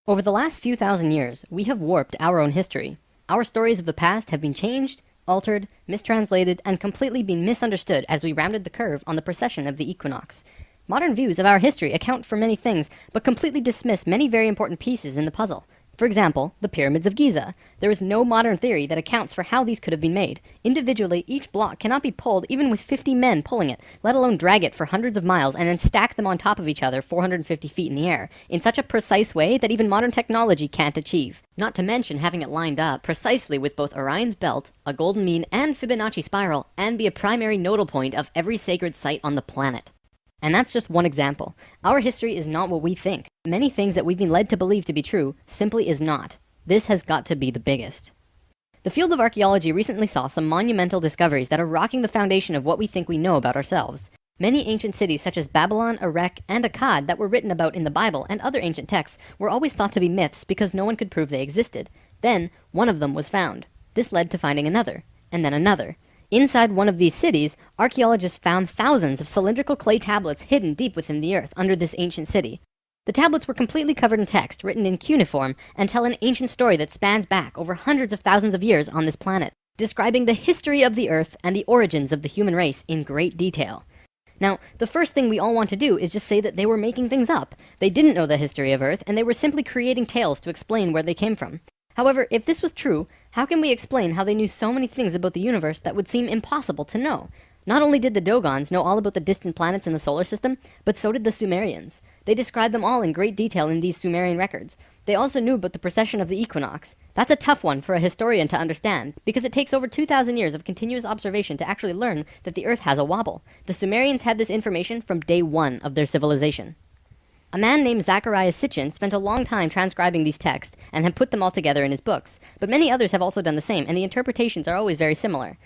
Over the last few thousand years, we have warped our own history. Our stories of the past have been changed, altered, mistranslated, and completely been misunderstood as we rounded the curve on the precession of the equinox. Modern views of our history account for many things, but completely dismiss many very important pieces in the puzzle. For example, the pyramids of Giza. There is no modern theory that accounts for how these could have been made. Individually, each block cannot be pulled even with 50 men pulling it, let alone drag it for hundreds of miles and then stack them on top of each other 450 feet in the air, in such a precise way that even modern technology can't achieve. Not to mention having it lined up precisely with both Orion's belt, a golden mean, and Fibonacci spiral, and be a primary nodal point of every sacred site on the planet. And that's just one example. Our history is not what we think. Many things that we've been led to believe to be true simply is not. This has got to be the biggest. The field of archaeology recently saw some monumental discoveries that are rocking the foundation of what we think we know about ourselves. Many ancient cities such as Babylon, Erech, and Akkad that were written about in the Bible and other ancient texts were always thought to be myths because no one could prove they existed. Then, one of them was found. This led to finding another, and then another. Inside one of these cities, archaeologists found thousands of cylindrical clay tablets hidden deep within the earth under this ancient city. The tablets were completely covered in text, written in cuneiform, and tell an ancient story that spans back over hundreds of thousands of years on this planet, describing the history of the earth and the origins of the human race in great detail. Now, the first thing we all want to do is just say that they were making things up. They didn't know the history of Earth, and they were simply creating tales to explain where they came from. However, if this was true, how can we explain how they knew so many things about the universe that would seem impossible to know? Not only did the Dogons know all about the distant planets in the solar system, but so did the Sumerians. They described them all in great detail in these Sumerian records. They also knew about the precession of the equinox. That's a tough one for a historian to understand, because it takes over 2,000 years of continuous observation to actually learn that the Earth has a wobble. The Sumerians had this information from day one of their civilization. A man named Zacharias Sitchin spent a long time transcribing these texts and had put them all together in his books, but many others have also done the same, and the interpretations are always very similar.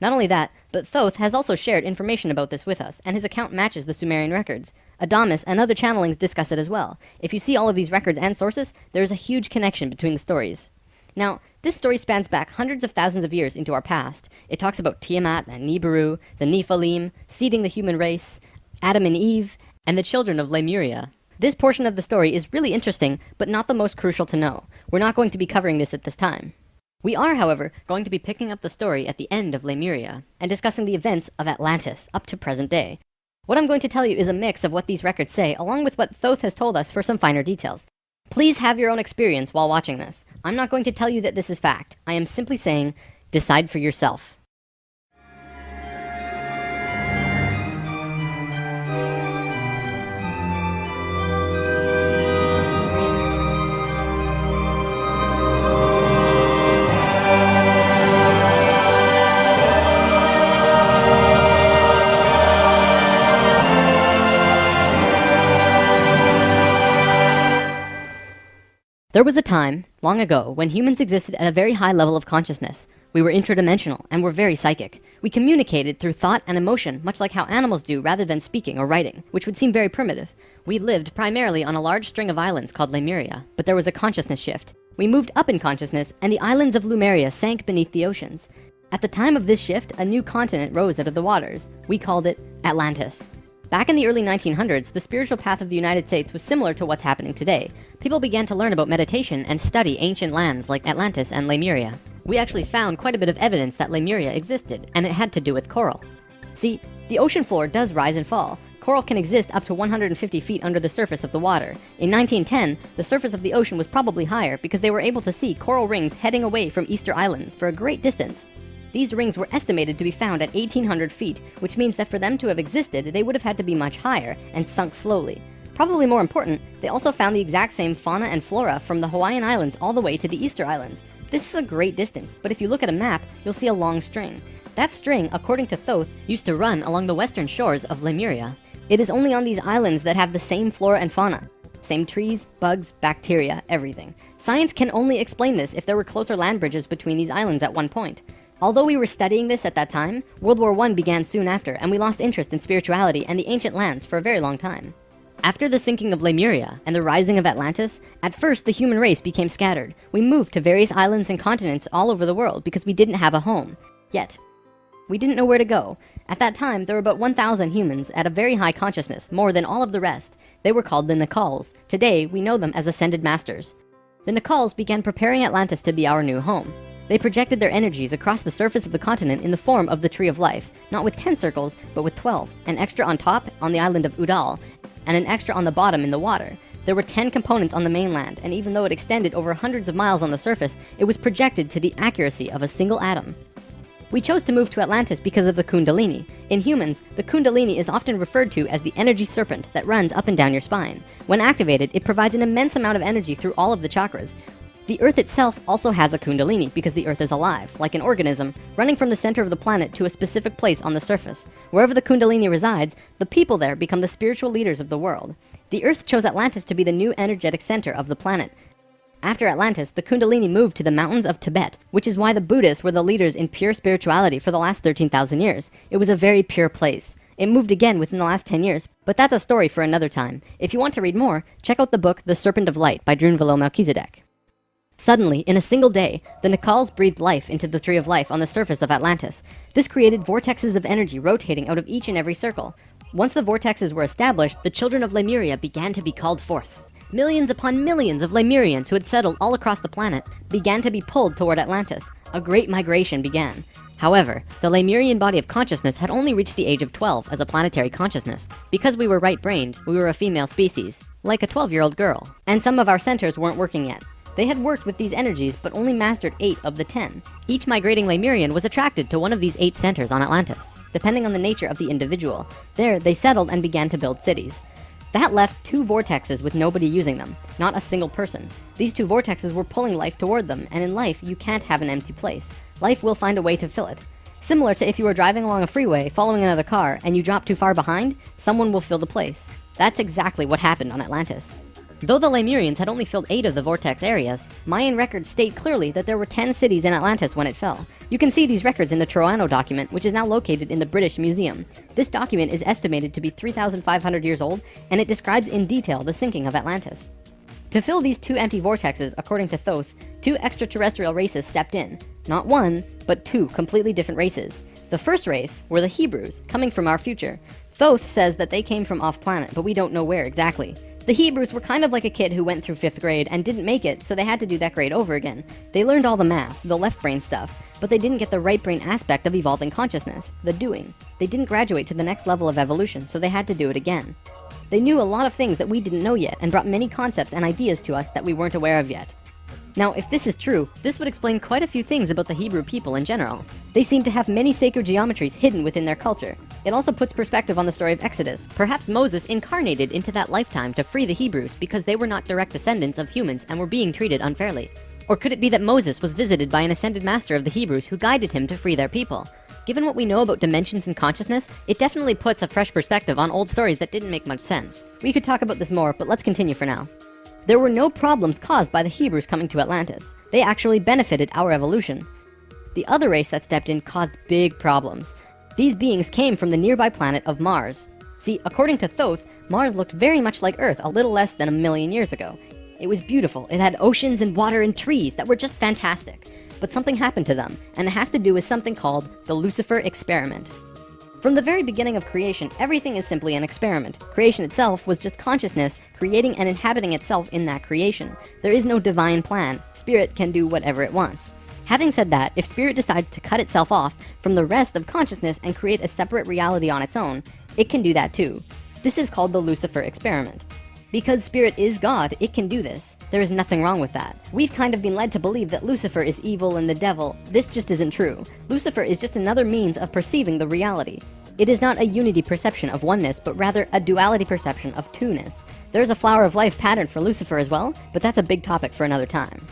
Not only that, but Thoth has also shared information about this with us, and his account matches the Sumerian records. Adamus and other channelings discuss it as well. If you see all of these records and sources, there is a huge connection between the stories. Now, this story spans back hundreds of thousands of years into our past. It talks about Tiamat and Nibiru, the Nephilim, seeding the human race, Adam and Eve, and the children of Lemuria. This portion of the story is really interesting, but not the most crucial to know. We're not going to be covering this at this time. We are, however, going to be picking up the story at the end of Lemuria, and discussing the events of Atlantis up to present day. What I'm going to tell you is a mix of what these records say, along with what Thoth has told us for some finer details. Please have your own experience while watching this. I'm not going to tell you that this is fact. I am simply saying, decide for yourself. There was a time, long ago, when humans existed at a very high level of consciousness. We were interdimensional and were very psychic. We communicated through thought and emotion, much like how animals do rather than speaking or writing, which would seem very primitive. We lived primarily on a large string of islands called Lemuria, but there was a consciousness shift. We moved up in consciousness, and the islands of Lemuria sank beneath the oceans. At the time of this shift, a new continent rose out of the waters. We called it Atlantis. Back in the early 1900s, the spiritual path of the United States was similar to what's happening today. People began to learn about meditation and study ancient lands like Atlantis and Lemuria. We actually found quite a bit of evidence that Lemuria existed, and it had to do with coral. See, the ocean floor does rise and fall. Coral can exist up to 150 feet under the surface of the water. In 1910, the surface of the ocean was probably higher because they were able to see coral rings heading away from Easter Islands for a great distance. These rings were estimated to be found at 1,800 feet, which means that for them to have existed, they would have had to be much higher and sunk slowly. Probably more important, they also found the exact same fauna and flora from the Hawaiian Islands all the way to the Easter Islands. This is a great distance, but if you look at a map, you'll see a long string. That string, according to Thoth, used to run along the western shores of Lemuria. It is only on these islands that have the same flora and fauna. Same trees, bugs, bacteria, everything. Science can only explain this if there were closer land bridges between these islands at one point. Although we were studying this at that time, World War I began soon after, and we lost interest in spirituality and the ancient lands for a very long time. After the sinking of Lemuria and the rising of Atlantis, at first the human race became scattered. We moved to various islands and continents all over the world because we didn't have a home. Yet, we didn't know where to go. At that time, there were about 1,000 humans at a very high consciousness, more than all of the rest. They were called the Nakals. Today, we know them as ascended masters. The Nicals began preparing Atlantis to be our new home. They projected their energies across the surface of the continent in the form of the Tree of Life, not with 10 circles, but with 12, an extra on top on the island of Udal, and an extra on the bottom in the water. There were 10 components on the mainland, and even though it extended over hundreds of miles on the surface, it was projected to the accuracy of a single atom. We chose to move to Atlantis because of the Kundalini. In humans, the Kundalini is often referred to as the energy serpent that runs up and down your spine. When activated, it provides an immense amount of energy through all of the chakras. The Earth itself also has a Kundalini because the Earth is alive, like an organism, running from the center of the planet to a specific place on the surface. Wherever the Kundalini resides, the people there become the spiritual leaders of the world. The Earth chose Atlantis to be the new energetic center of the planet. After Atlantis, the Kundalini moved to the mountains of Tibet, which is why the Buddhists were the leaders in pure spirituality for the last 13,000 years. It was a very pure place. It moved again within the last 10 years, but that's a story for another time. If you want to read more, check out the book The Serpent of Light by Drunvalo Melchizedek. Suddenly, in a single day, the Nicals breathed life into the Tree of Life on the surface of Atlantis. This created vortexes of energy rotating out of each and every circle. Once the vortexes were established, the children of Lemuria began to be called forth. Millions upon millions of Lemurians who had settled all across the planet began to be pulled toward Atlantis. A great migration began. However, the Lemurian body of consciousness had only reached the age of 12 as a planetary consciousness. Because we were right-brained, we were a female species, like a 12-year-old girl. And some of our centers weren't working yet. They had worked with these energies, but only mastered 8 of the 10. Each migrating Lemurian was attracted to one of these 8 centers on Atlantis, depending on the nature of the individual. There, they settled and began to build cities. That left 2 vortexes with nobody using them, not a single person. These 2 vortexes were pulling life toward them, and in life, you can't have an empty place. Life will find a way to fill it. Similar to if you were driving along a freeway, following another car, and you drop too far behind, someone will fill the place. That's exactly what happened on Atlantis. Though the Lemurians had only filled 8 of the vortex areas, Mayan records state clearly that there were 10 cities in Atlantis when it fell. You can see these records in the Troano document, which is now located in the British Museum. This document is estimated to be 3,500 years old, and it describes in detail the sinking of Atlantis. To fill these 2 empty vortexes, according to Thoth, 2 extraterrestrial races stepped in. Not 1, but 2 completely different races. The first race were the Hebrews, coming from our future. Thoth says that they came from off-planet, but we don't know where exactly. The Hebrews were kind of like a kid who went through 5th grade and didn't make it, so they had to do that grade over again. They learned all the math, the left brain stuff, but they didn't get the right brain aspect of evolving consciousness, the doing. They didn't graduate to the next level of evolution, so they had to do it again. They knew a lot of things that we didn't know yet and brought many concepts and ideas to us that we weren't aware of yet. Now, if this is true, this would explain quite a few things about the Hebrew people in general. They seem to have many sacred geometries hidden within their culture. It also puts perspective on the story of Exodus. Perhaps Moses incarnated into that lifetime to free the Hebrews because they were not direct descendants of humans and were being treated unfairly. Or could it be that Moses was visited by an ascended master of the Hebrews who guided him to free their people? Given what we know about dimensions and consciousness, it definitely puts a fresh perspective on old stories that didn't make much sense. We could talk about this more, but let's continue for now. There were no problems caused by the Hebrews coming to Atlantis. They actually benefited our evolution. The other race that stepped in caused big problems. These beings came from the nearby planet of Mars. See, according to Thoth, Mars looked very much like Earth a little less than 1 million years ago. It was beautiful. It had oceans and water and trees that were just fantastic. But something happened to them, and it has to do with something called the Lucifer experiment. From the very beginning of creation, everything is simply an experiment. Creation itself was just consciousness creating and inhabiting itself in that creation. There is no divine plan. Spirit can do whatever it wants. Having said that, if Spirit decides to cut itself off from the rest of consciousness and create a separate reality on its own, it can do that too. This is called the Lucifer experiment. Because Spirit is God, it can do this. There is nothing wrong with that. We've kind of been led to believe that Lucifer is evil and the devil. This just isn't true. Lucifer is just another means of perceiving the reality. It is not a unity perception of oneness, but rather a duality perception of two-ness. There's a flower of life pattern for Lucifer as well, but that's a big topic for another time.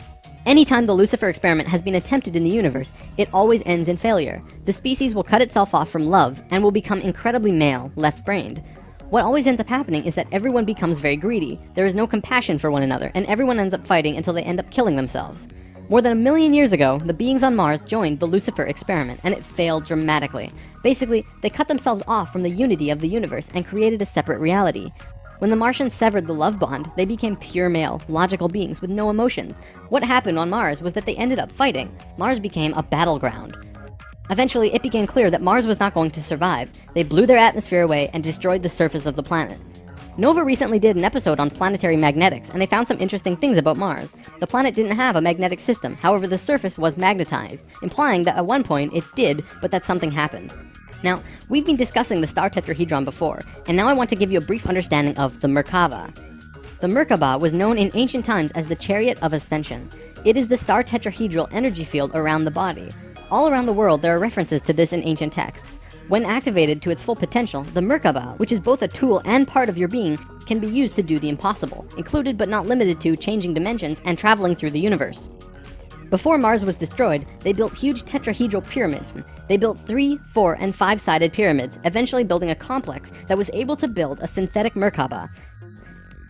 Anytime the Lucifer experiment has been attempted in the universe, it always ends in failure. The species will cut itself off from love and will become incredibly male, left-brained. What always ends up happening is that everyone becomes very greedy. There is no compassion for one another, and everyone ends up fighting until they end up killing themselves. More than 1 million years ago, the beings on Mars joined the Lucifer experiment, and it failed dramatically. Basically, they cut themselves off from the unity of the universe and created a separate reality. When the Martians severed the love bond, they became pure male, logical beings with no emotions. What happened on Mars was that they ended up fighting. Mars became a battleground. Eventually, it became clear that Mars was not going to survive. They blew their atmosphere away and destroyed the surface of the planet. Nova recently did an episode on planetary magnetics, and they found some interesting things about Mars. The planet didn't have a magnetic system, however the surface was magnetized, implying that at one point it did, but that something happened. Now, we've been discussing the star tetrahedron before, and now I want to give you a brief understanding of the Merkaba. The Merkaba was known in ancient times as the Chariot of Ascension. It is the star tetrahedral energy field around the body. All around the world, there are references to this in ancient texts. When activated to its full potential, the Merkaba, which is both a tool and part of your being, can be used to do the impossible, included but not limited to changing dimensions and traveling through the universe. Before Mars was destroyed, they built huge tetrahedral pyramids. They built 3, 4, and 5-sided pyramids, eventually building a complex that was able to build a synthetic Merkaba.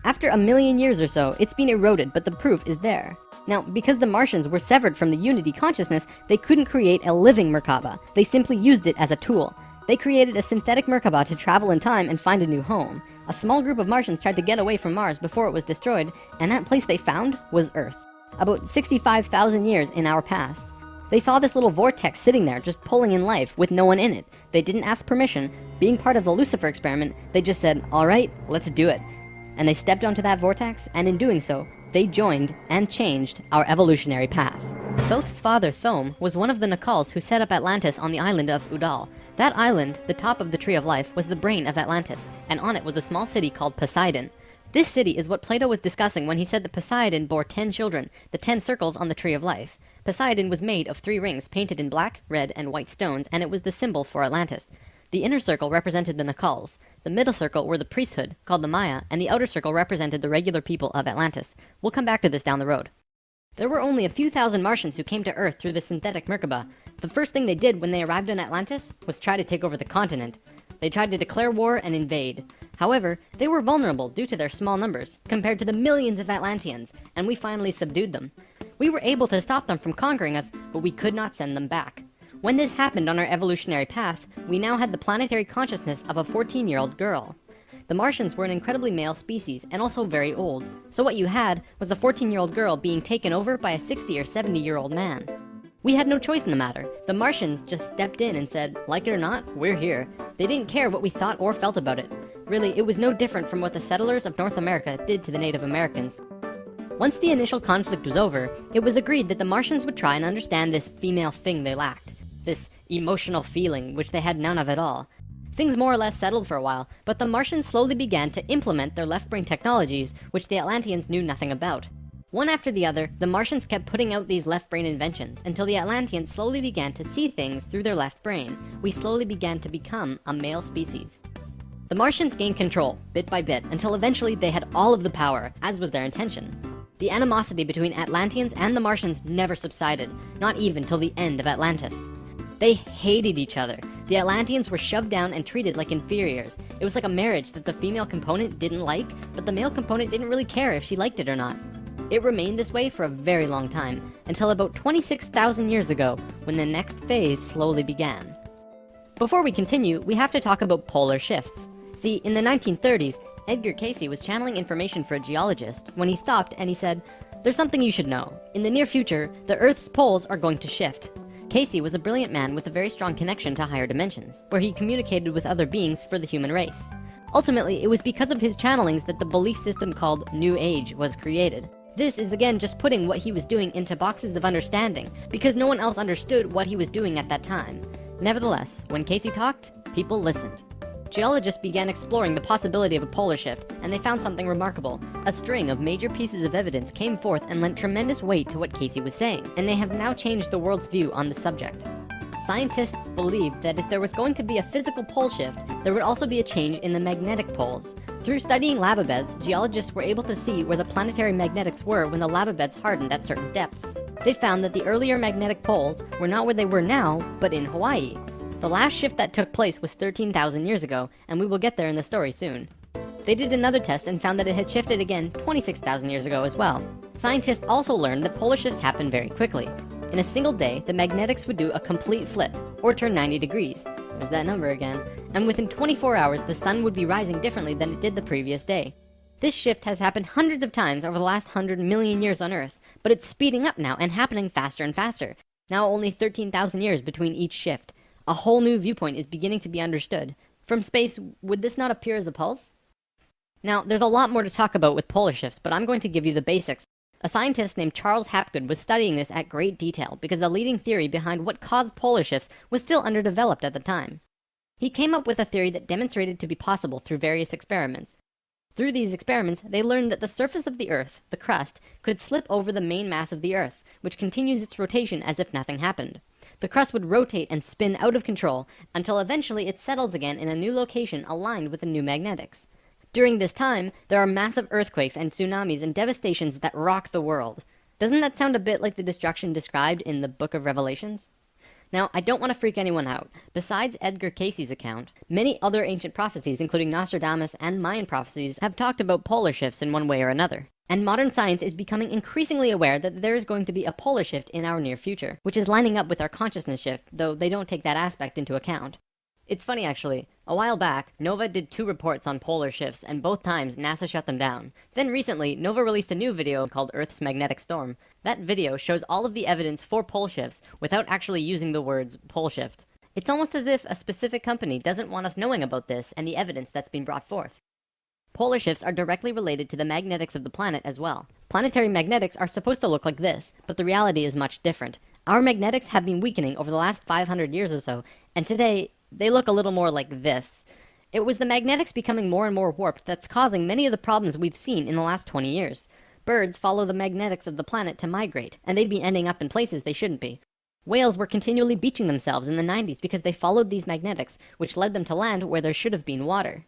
After a million years or so, it's been eroded, but the proof is there. Now, because the Martians were severed from the Unity consciousness, they couldn't create a living Merkaba. They simply used it as a tool. They created a synthetic Merkaba to travel in time and find a new home. A small group of Martians tried to get away from Mars before it was destroyed, and that place they found was Earth. About 65,000 years in our past. They saw this little vortex sitting there, just pulling in life, with no one in it. They didn't ask permission. Being part of the Lucifer experiment, they just said, alright, let's do it. And they stepped onto that vortex, and in doing so, they joined and changed our evolutionary path. Thoth's father, Thome, was one of the Nakals who set up Atlantis on the island of Udal. That island, the top of the Tree of Life, was the brain of Atlantis, and on it was a small city called Poseidon. This city is what Plato was discussing when he said that Poseidon bore 10 children, the 10 circles on the Tree of Life. Poseidon was made of 3 rings painted in black, red, and white stones, and it was the symbol for Atlantis. The inner circle represented the Nakals, the middle circle were the priesthood, called the Maya, and the outer circle represented the regular people of Atlantis. We'll come back to this down the road. There were only a few thousand Martians who came to Earth through the synthetic Merkaba. The first thing they did when they arrived in Atlantis was try to take over the continent. They tried to declare war and invade. However, they were vulnerable due to their small numbers, compared to the millions of Atlanteans, and we finally subdued them. We were able to stop them from conquering us, but we could not send them back. When this happened on our evolutionary path, we now had the planetary consciousness of a 14-year-old girl. The Martians were an incredibly male species, and also very old, so what you had was a 14-year-old girl being taken over by a 60 or 70-year-old man. We had no choice in the matter. The Martians just stepped in and said, like it or not, we're here. They didn't care what we thought or felt about it. Really, it was no different from what the settlers of North America did to the Native Americans. Once the initial conflict was over, it was agreed that the Martians would try and understand this female thing they lacked. This emotional feeling, which they had none of at all. Things more or less settled for a while, but the Martians slowly began to implement their left-brain technologies, which the Atlanteans knew nothing about. One after the other, the Martians kept putting out these left-brain inventions, until the Atlanteans slowly began to see things through their left brain. We slowly began to become a male species. The Martians gained control, bit by bit, until eventually they had all of the power, as was their intention. The animosity between Atlanteans and the Martians never subsided, not even till the end of Atlantis. They hated each other. The Atlanteans were shoved down and treated like inferiors. It was like a marriage that the female component didn't like, but the male component didn't really care if she liked it or not. It remained this way for a very long time, until about 26,000 years ago, when the next phase slowly began. Before we continue, we have to talk about polar shifts. See, in the 1930s, Edgar Cayce was channeling information for a geologist when he stopped and he said, "There's something you should know. In the near future, the Earth's poles are going to shift." Cayce was a brilliant man with a very strong connection to higher dimensions, where he communicated with other beings for the human race. Ultimately, it was because of his channelings that the belief system called New Age was created. This is again just putting what he was doing into boxes of understanding, because no one else understood what he was doing at that time. Nevertheless, when Cayce talked, people listened. Geologists began exploring the possibility of a polar shift, and they found something remarkable. A string of major pieces of evidence came forth and lent tremendous weight to what Cayce was saying, and they have now changed the world's view on the subject. Scientists believed that if there was going to be a physical pole shift, there would also be a change in the magnetic poles. Through studying lava beds, geologists were able to see where the planetary magnetics were when the lava beds hardened at certain depths. They found that the earlier magnetic poles were not where they were now, but in Hawaii. The last shift that took place was 13,000 years ago, and we will get there in the story soon. They did another test and found that it had shifted again 26,000 years ago as well. Scientists also learned that polar shifts happen very quickly. In a single day, the magnetics would do a complete flip, or turn 90 degrees. There's that number again. And within 24 hours, the sun would be rising differently than it did the previous day. This shift has happened hundreds of times over the last 100 million years on Earth, but it's speeding up now and happening faster and faster. Now only 13,000 years between each shift. A whole new viewpoint is beginning to be understood. From space, would this not appear as a pulse? Now, there's a lot more to talk about with polar shifts, but I'm going to give you the basics. A scientist named Charles Hapgood was studying this at great detail because the leading theory behind what caused polar shifts was still underdeveloped at the time. He came up with a theory that demonstrated to be possible through various experiments. Through these experiments, they learned that the surface of the Earth, the crust, could slip over the main mass of the Earth, which continues its rotation as if nothing happened. The crust would rotate and spin out of control until eventually it settles again in a new location aligned with the new magnetics. During this time, there are massive earthquakes and tsunamis and devastations that rock the world. Doesn't that sound a bit like the destruction described in the Book of Revelations? Now, I don't want to freak anyone out. Besides Edgar Cayce's account, many other ancient prophecies, including Nostradamus and Mayan prophecies, have talked about polar shifts in one way or another. And modern science is becoming increasingly aware that there is going to be a polar shift in our near future, which is lining up with our consciousness shift, though they don't take that aspect into account. It's funny actually, a while back, NOVA did 2 reports on polar shifts, and both times NASA shut them down. Then recently, NOVA released a new video called Earth's Magnetic Storm. That video shows all of the evidence for pole shifts without actually using the words pole shift. It's almost as if a specific company doesn't want us knowing about this and the evidence that's been brought forth. Polar shifts are directly related to the magnetics of the planet as well. Planetary magnetics are supposed to look like this, but the reality is much different. Our magnetics have been weakening over the last 500 years or so, and today, they look a little more like this. It was the magnetics becoming more and more warped that's causing many of the problems we've seen in the last 20 years. Birds follow the magnetics of the planet to migrate, and they'd be ending up in places they shouldn't be. Whales were continually beaching themselves in the 90s because they followed these magnetics, which led them to land where there should have been water.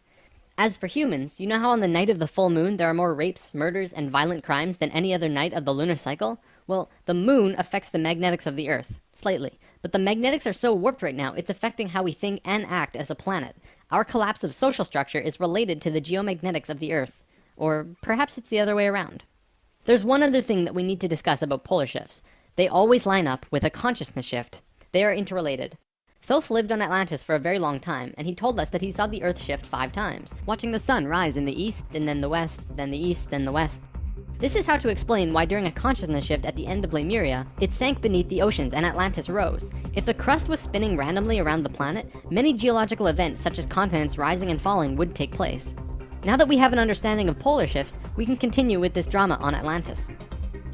As for humans, you know how on the night of the full moon there are more rapes, murders, and violent crimes than any other night of the lunar cycle? Well, the moon affects the magnetics of the Earth, slightly. But the magnetics are so warped right now, it's affecting how we think and act as a planet. Our collapse of social structure is related to the geomagnetics of the Earth. Or perhaps it's the other way around. There's one other thing that we need to discuss about polar shifts. They always line up with a consciousness shift. They are interrelated. Thoth lived on Atlantis for a very long time, and he told us that he saw the Earth shift 5 times, watching the sun rise in the east, and then the west, then the east, then the west. This is how to explain why during a consciousness shift at the end of Lemuria, it sank beneath the oceans and Atlantis rose. If the crust was spinning randomly around the planet, many geological events such as continents rising and falling would take place. Now that we have an understanding of polar shifts, we can continue with this drama on Atlantis.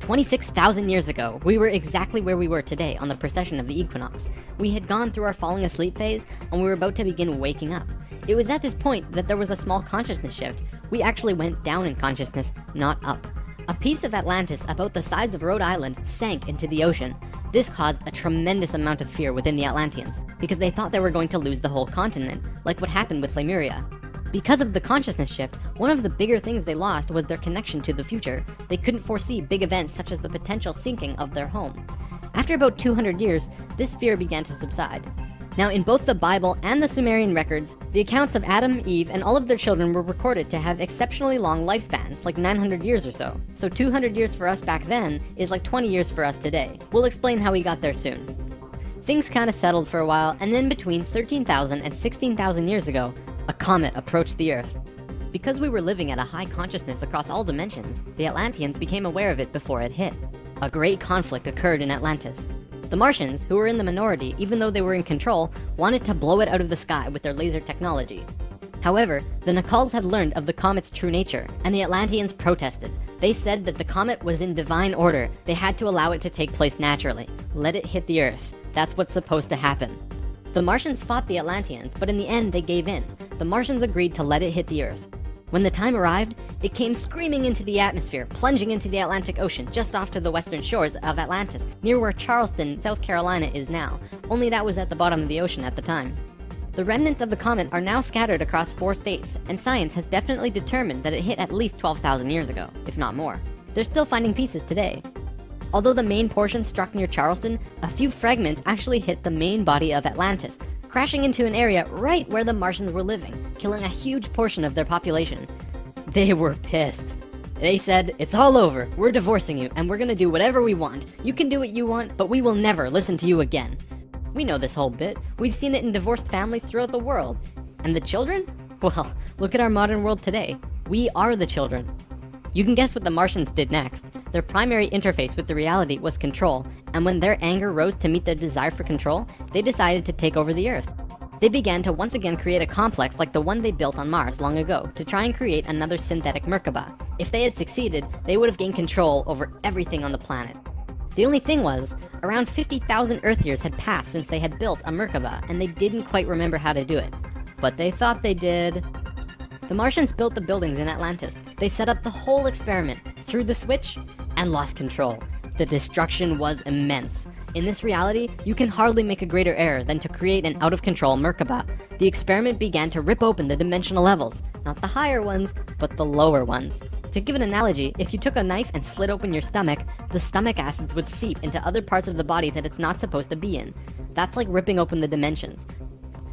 26,000 years ago, we were exactly where we were today on the precession of the equinox. We had gone through our falling asleep phase, and we were about to begin waking up. It was at this point that there was a small consciousness shift. We actually went down in consciousness, not up. A piece of Atlantis about the size of Rhode Island sank into the ocean. This caused a tremendous amount of fear within the Atlanteans, because they thought they were going to lose the whole continent, like what happened with Lemuria. Because of the consciousness shift, one of the bigger things they lost was their connection to the future. They couldn't foresee big events such as the potential sinking of their home. After about 200 years, this fear began to subside. Now, in both the Bible and the Sumerian records, the accounts of Adam, Eve, and all of their children were recorded to have exceptionally long lifespans, like 900 years or so. So 200 years for us back then is like 20 years for us today. We'll explain how we got there soon. Things kind of settled for a while, and then between 13,000 and 16,000 years ago, a comet approached the Earth. Because we were living at a high consciousness across all dimensions, the Atlanteans became aware of it before it hit. A great conflict occurred in Atlantis. The Martians, who were in the minority even though they were in control, wanted to blow it out of the sky with their laser technology. However, the Nacals had learned of the comet's true nature, and the Atlanteans protested. They said that the comet was in divine order. They had to allow it to take place naturally. Let it hit the Earth. That's what's supposed to happen. The Martians fought the Atlanteans, but in the end they gave in. The Martians agreed to let it hit the Earth. When the time arrived, it came screaming into the atmosphere, plunging into the Atlantic Ocean just off to the western shores of Atlantis, near where Charleston, South Carolina is now, only that was at the bottom of the ocean at the time. The remnants of the comet are now scattered across 4 states, and science has definitely determined that it hit at least 12,000 years ago, if not more. They're still finding pieces today. Although the main portion struck near Charleston, a few fragments actually hit the main body of Atlantis, crashing into an area right where the Martians were living, killing a huge portion of their population. They were pissed. They said, "It's all over, we're divorcing you, and we're gonna do whatever we want. You can do what you want, but we will never listen to you again." We know this whole bit. We've seen it in divorced families throughout the world. And the children? Well, look at our modern world today. We are the children. You can guess what the Martians did next. Their primary interface with the reality was control, and when their anger rose to meet their desire for control, they decided to take over the Earth. They began to once again create a complex like the one they built on Mars long ago to try and create another synthetic Merkaba. If they had succeeded, they would have gained control over everything on the planet. The only thing was, around 50,000 Earth years had passed since they had built a Merkaba, and they didn't quite remember how to do it. But they thought they did. The Martians built the buildings in Atlantis. They set up the whole experiment, threw the switch, and lost control. The destruction was immense. In this reality, you can hardly make a greater error than to create an out-of-control Merkaba. The experiment began to rip open the dimensional levels, not the higher ones, but the lower ones. To give an analogy, if you took a knife and slit open your stomach, the stomach acids would seep into other parts of the body that it's not supposed to be in. That's like ripping open the dimensions.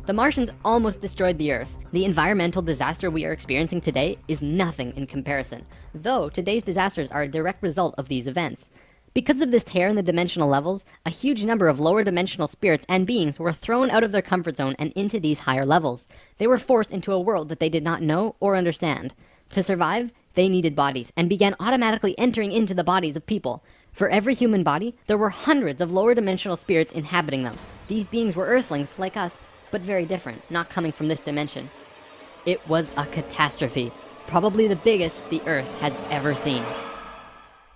The Martians almost destroyed the Earth. The environmental disaster we are experiencing today is nothing in comparison, though today's disasters are a direct result of these events. Because of this tear in the dimensional levels, a huge number of lower dimensional spirits and beings were thrown out of their comfort zone and into these higher levels. They were forced into a world that they did not know or understand. To survive, they needed bodies and began automatically entering into the bodies of people. For every human body, there were hundreds of lower dimensional spirits inhabiting them. These beings were Earthlings like us, but very different, not coming from this dimension. It was a catastrophe, probably the biggest the Earth has ever seen.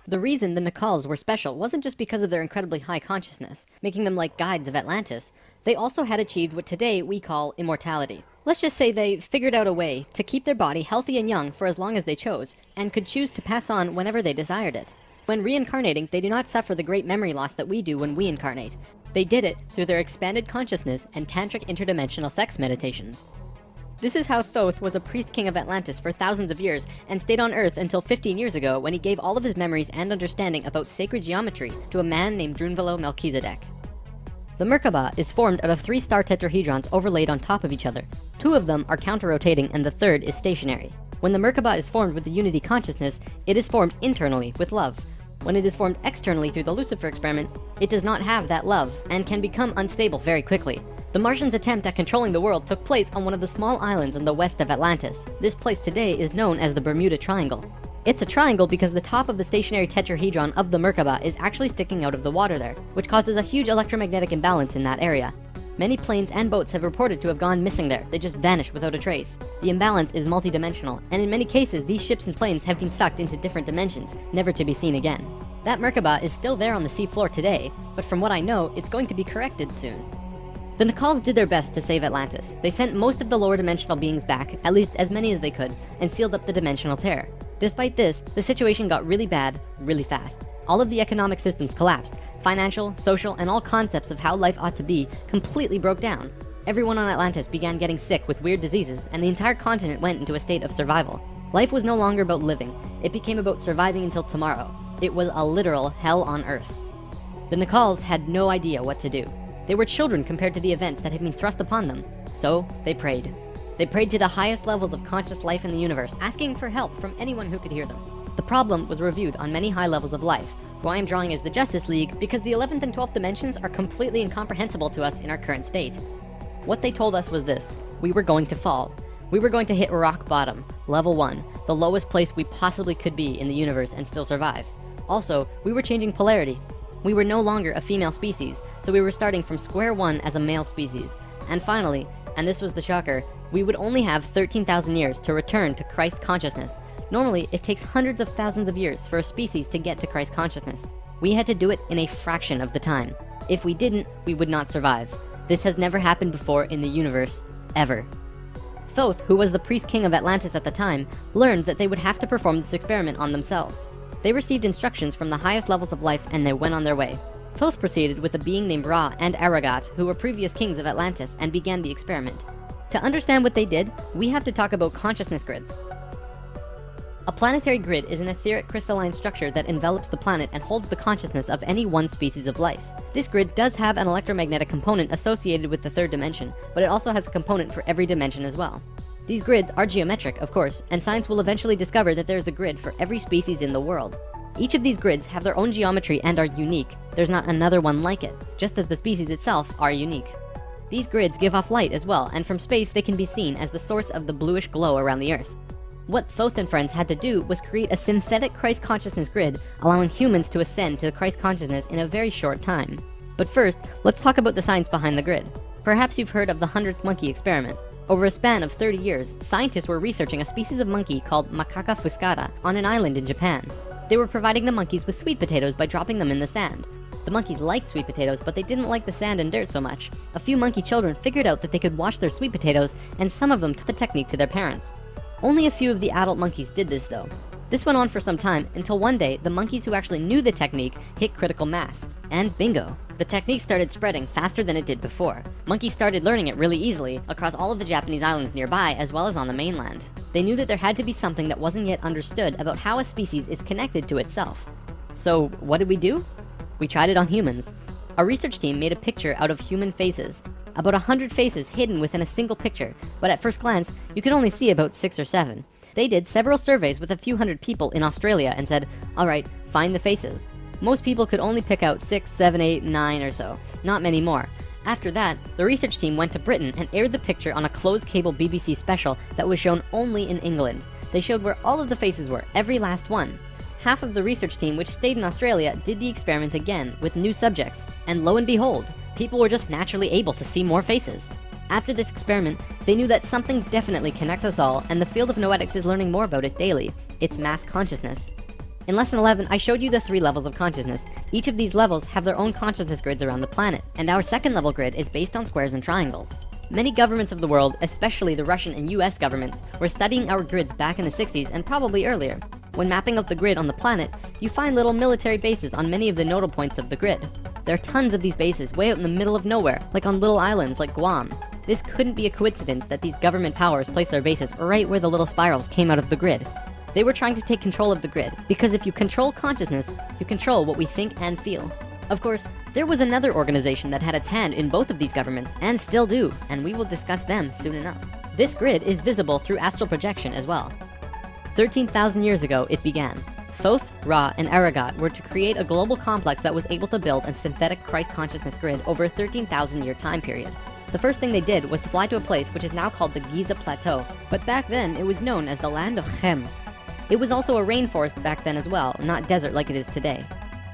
The reason the Nacals were special wasn't just because of their incredibly high consciousness, making them like guides of Atlantis. They also had achieved what today we call immortality. Let's just say they figured out a way to keep their body healthy and young for as long as they chose, and could choose to pass on whenever they desired it. When reincarnating, they do not suffer the great memory loss that we do when we incarnate. They did it through their expanded consciousness and tantric interdimensional sex meditations. This is how Thoth was a priest king of Atlantis for thousands of years and stayed on Earth until 15 years ago when he gave all of his memories and understanding about sacred geometry to a man named Drunvalo Melchizedek. The Merkaba is formed out of 3 star tetrahedrons overlaid on top of each other. 2 of them are counter-rotating and the third is stationary. When the Merkaba is formed with the unity consciousness, it is formed internally with love. When it is formed externally through the Lucifer experiment, it does not have that love and can become unstable very quickly. The Martians' attempt at controlling the world took place on one of the small islands in the west of Atlantis. This place today is known as the Bermuda Triangle. It's a triangle because the top of the stationary tetrahedron of the Merkaba is actually sticking out of the water there, which causes a huge electromagnetic imbalance in that area. Many planes and boats have reported to have gone missing there. They just vanished without a trace. The imbalance is multidimensional, and in many cases, these ships and planes have been sucked into different dimensions, never to be seen again. That Merkaba is still there on the seafloor today, but from what I know, it's going to be corrected soon. The Nacals did their best to save Atlantis. They sent most of the lower dimensional beings back, at least as many as they could, and sealed up the dimensional tear. Despite this, the situation got really bad, really fast. All of the economic systems collapsed. Financial, social, and all concepts of how life ought to be completely broke down. Everyone on Atlantis began getting sick with weird diseases, and the entire continent went into a state of survival. Life was no longer about living. It became about surviving until tomorrow. It was a literal hell on Earth. The Nacals had no idea what to do. They were children compared to the events that had been thrust upon them. So they prayed. They prayed to the highest levels of conscious life in the universe, asking for help from anyone who could hear them. The problem was reviewed on many high levels of life, who I am drawing as the Justice League because the 11th and 12th dimensions are completely incomprehensible to us in our current state. What they told us was this: we were going to fall. We were going to hit rock bottom, level 1, the lowest place we possibly could be in the universe and still survive. Also, we were changing polarity. We were no longer a female species, so we were starting from square one as a male species. And finally, and this was the shocker, we would only have 13,000 years to return to Christ consciousness. Normally, it takes hundreds of thousands of years for a species to get to Christ consciousness. We had to do it in a fraction of the time. If we didn't, we would not survive. This has never happened before in the universe, ever. Thoth, who was the priest king of Atlantis at the time, learned that they would have to perform this experiment on themselves. They received instructions from the highest levels of life and they went on their way. Thoth proceeded with a being named Ra and Aragat, who were previous kings of Atlantis, and began the experiment. To understand what they did, we have to talk about consciousness grids. A planetary grid is an etheric crystalline structure that envelops the planet and holds the consciousness of any one species of life. This grid does have an electromagnetic component associated with the 3rd dimension, but it also has a component for every dimension as well. These grids are geometric, of course, and science will eventually discover that there is a grid for every species in the world. Each of these grids have their own geometry and are unique. There's not another one like it, just as the species itself are unique. These grids give off light as well, and from space they can be seen as the source of the bluish glow around the Earth. What Thoth and friends had to do was create a synthetic Christ consciousness grid, allowing humans to ascend to Christ consciousness in a very short time. But first, let's talk about the science behind the grid. Perhaps you've heard of the 100th monkey experiment. Over a span of 30 years, scientists were researching a species of monkey called Macaca fuscata on an island in Japan. They were providing the monkeys with sweet potatoes by dropping them in the sand. The monkeys liked sweet potatoes, but they didn't like the sand and dirt so much. A few monkey children figured out that they could wash their sweet potatoes, and some of them taught the technique to their parents. Only a few of the adult monkeys did this though. This went on for some time until one day the monkeys who actually knew the technique hit critical mass. And bingo! The technique started spreading faster than it did before. Monkeys started learning it really easily across all of the Japanese islands nearby as well as on the mainland. They knew that there had to be something that wasn't yet understood about how a species is connected to itself. So what did we do? We tried it on humans. Our research team made a picture out of human faces. About 100 faces hidden within a single picture, but at first glance, you could only see about 6 or 7. They did several surveys with a few hundred people in Australia and said, alright, find the faces. Most people could only pick out 6, 7, 8, 9 or so, not many more. After that, the research team went to Britain and aired the picture on a closed cable BBC special that was shown only in England. They showed where all of the faces were, every last one. Half of the research team, which stayed in Australia, did the experiment again with new subjects. And lo and behold, people were just naturally able to see more faces. After this experiment, they knew that something definitely connects us all, and the field of noetics is learning more about it daily. It's mass consciousness. In lesson 11, I showed you the 3 levels of consciousness. Each of these levels have their own consciousness grids around the planet, and our second level grid is based on squares and triangles. Many governments of the world, especially the Russian and US governments, were studying our grids back in the 60s and probably earlier. When mapping out the grid on the planet, you find little military bases on many of the nodal points of the grid. There are tons of these bases way out in the middle of nowhere, like on little islands like Guam. This couldn't be a coincidence that these government powers placed their bases right where the little spirals came out of the grid. They were trying to take control of the grid, because if you control consciousness, you control what we think and feel. Of course, there was another organization that had its hand in both of these governments, and still do, and we will discuss them soon enough. This grid is visible through astral projection as well. 13,000 years ago, it began. Thoth, Ra, and Aragat were to create a global complex that was able to build a synthetic Christ consciousness grid over a 13,000 year time period. The first thing they did was to fly to a place which is now called the Giza Plateau, but back then it was known as the land of Chem. It was also a rainforest back then as well, not desert like it is today.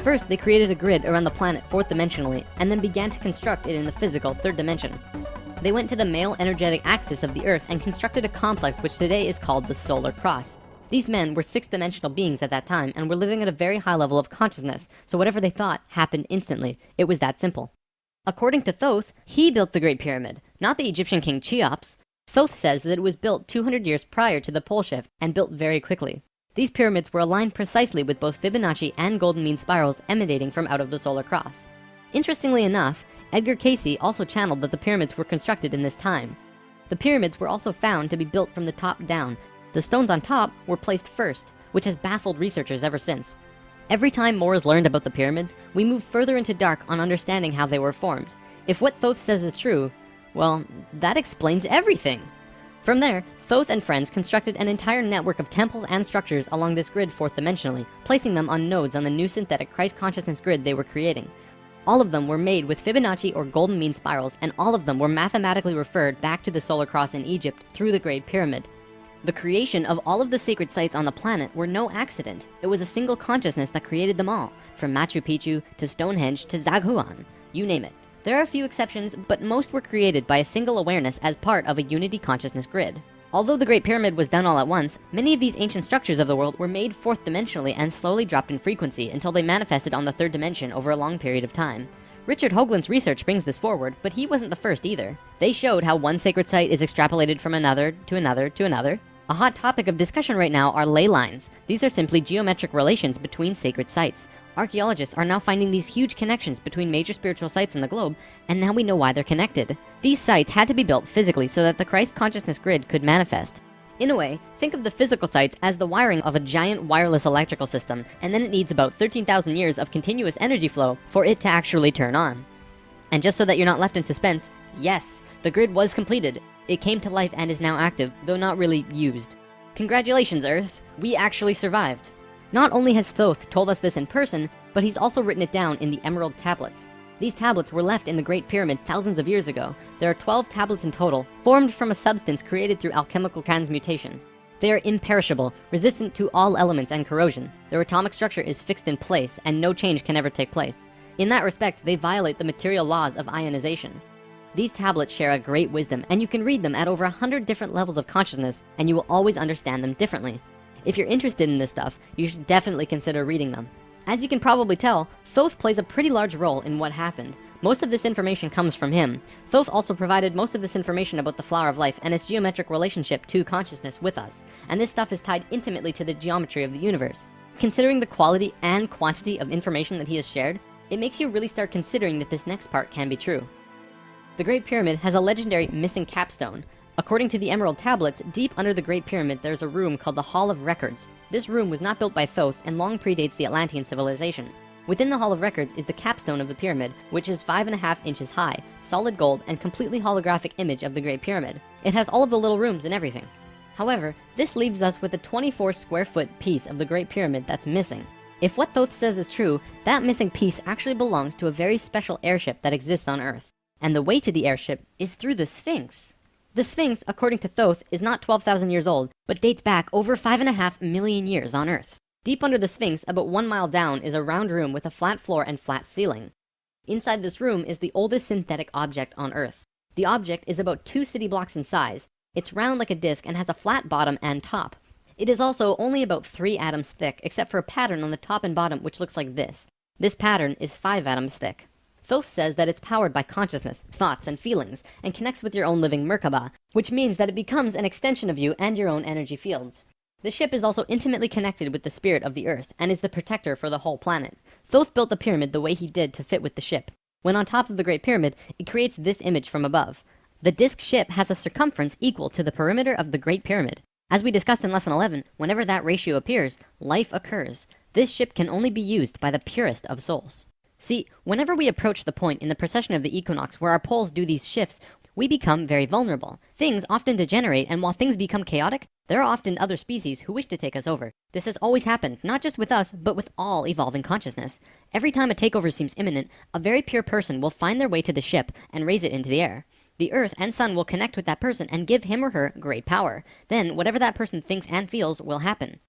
First, they created a grid around the planet 4th dimensionally, and then began to construct it in the physical 3rd dimension. They went to the male energetic axis of the Earth and constructed a complex which today is called the Solar Cross. These men were 6th dimensional beings at that time and were living at a very high level of consciousness, so whatever they thought happened instantly. It was that simple. According to Thoth, he built the Great Pyramid, not the Egyptian king Cheops. Thoth says that it was built 200 years prior to the pole shift and built very quickly. These pyramids were aligned precisely with both Fibonacci and golden mean spirals emanating from out of the solar cross. Interestingly enough, Edgar Cayce also channeled that the pyramids were constructed in this time. The pyramids were also found to be built from the top down. The stones on top were placed first, which has baffled researchers ever since. Every time more is learned about the pyramids, we move further into dark on understanding how they were formed. If what Thoth says is true, well, that explains everything. From there, Thoth and friends constructed an entire network of temples and structures along this grid 4th dimensionally, placing them on nodes on the new synthetic Christ consciousness grid they were creating. All of them were made with Fibonacci or golden mean spirals, and all of them were mathematically referred back to the solar cross in Egypt through the Great Pyramid. The creation of all of the sacred sites on the planet were no accident. It was a single consciousness that created them all, from Machu Picchu to Stonehenge to Zaghuan, you name it. There are a few exceptions, but most were created by a single awareness as part of a unity consciousness grid. Although the Great Pyramid was done all at once, many of these ancient structures of the world were made 4th dimensionally and slowly dropped in frequency until they manifested on the 3rd dimension over a long period of time. Richard Hoagland's research brings this forward, but he wasn't the first either. They showed how one sacred site is extrapolated from another to another to another. A hot topic of discussion right now are ley lines. These are simply geometric relations between sacred sites. Archaeologists are now finding these huge connections between major spiritual sites in the globe, and now we know why they're connected. These sites had to be built physically so that the Christ consciousness grid could manifest. In a way, think of the physical sites as the wiring of a giant wireless electrical system, and then it needs about 13,000 years of continuous energy flow for it to actually turn on. And just so that you're not left in suspense, yes, the grid was completed. It came to life and is now active, though not really used. Congratulations, Earth! We actually survived. Not only has Thoth told us this in person, but he's also written it down in the Emerald Tablets. These tablets were left in the Great Pyramid thousands of years ago. There are 12 tablets in total, formed from a substance created through alchemical transmutation. They are imperishable, resistant to all elements and corrosion. Their atomic structure is fixed in place, and no change can ever take place. In that respect, they violate the material laws of ionization. These tablets share a great wisdom, and you can read them at over 100 different levels of consciousness, and you will always understand them differently. If you're interested in this stuff, you should definitely consider reading them. As you can probably tell, Thoth plays a pretty large role in what happened. Most of this information comes from him. Thoth also provided most of this information about the flower of life and its geometric relationship to consciousness with us. And this stuff is tied intimately to the geometry of the universe. Considering the quality and quantity of information that he has shared, it makes you really start considering that this next part can be true. The Great Pyramid has a legendary missing capstone. According to the Emerald Tablets, deep under the Great Pyramid there's a room called the Hall of Records. This room was not built by Thoth and long predates the Atlantean civilization. Within the Hall of Records is the capstone of the pyramid, which is 5.5 inches high, solid gold, and completely holographic image of the Great Pyramid. It has all of the little rooms and everything. However, this leaves us with a 24 square foot piece of the Great Pyramid that's missing. If what Thoth says is true, that missing piece actually belongs to a very special airship that exists on Earth. And the way to the airship is through the Sphinx. The Sphinx, according to Thoth, is not 12,000 years old, but dates back over 5.5 million years on Earth. Deep under the Sphinx, about 1 mile down, is a round room with a flat floor and flat ceiling. Inside this room is the oldest synthetic object on Earth. The object is about 2 city blocks in size. It's round like a disc and has a flat bottom and top. It is also only about 3 atoms thick, except for a pattern on the top and bottom which looks like this. This pattern is 5 atoms thick. Thoth says that it's powered by consciousness, thoughts, and feelings, and connects with your own living Merkaba, which means that it becomes an extension of you and your own energy fields. The ship is also intimately connected with the spirit of the Earth, and is the protector for the whole planet. Thoth built the pyramid the way he did to fit with the ship. When on top of the Great Pyramid, it creates this image from above. The disc ship has a circumference equal to the perimeter of the Great Pyramid. As we discussed in lesson 11, whenever that ratio appears, life occurs. This ship can only be used by the purest of souls. See, whenever we approach the point in the precession of the equinox where our poles do these shifts, we become very vulnerable. Things often degenerate, and while things become chaotic, there are often other species who wish to take us over. This has always happened, not just with us, but with all evolving consciousness. Every time a takeover seems imminent, a very pure person will find their way to the ship and raise it into the air. The Earth and Sun will connect with that person and give him or her great power. Then, whatever that person thinks and feels will happen.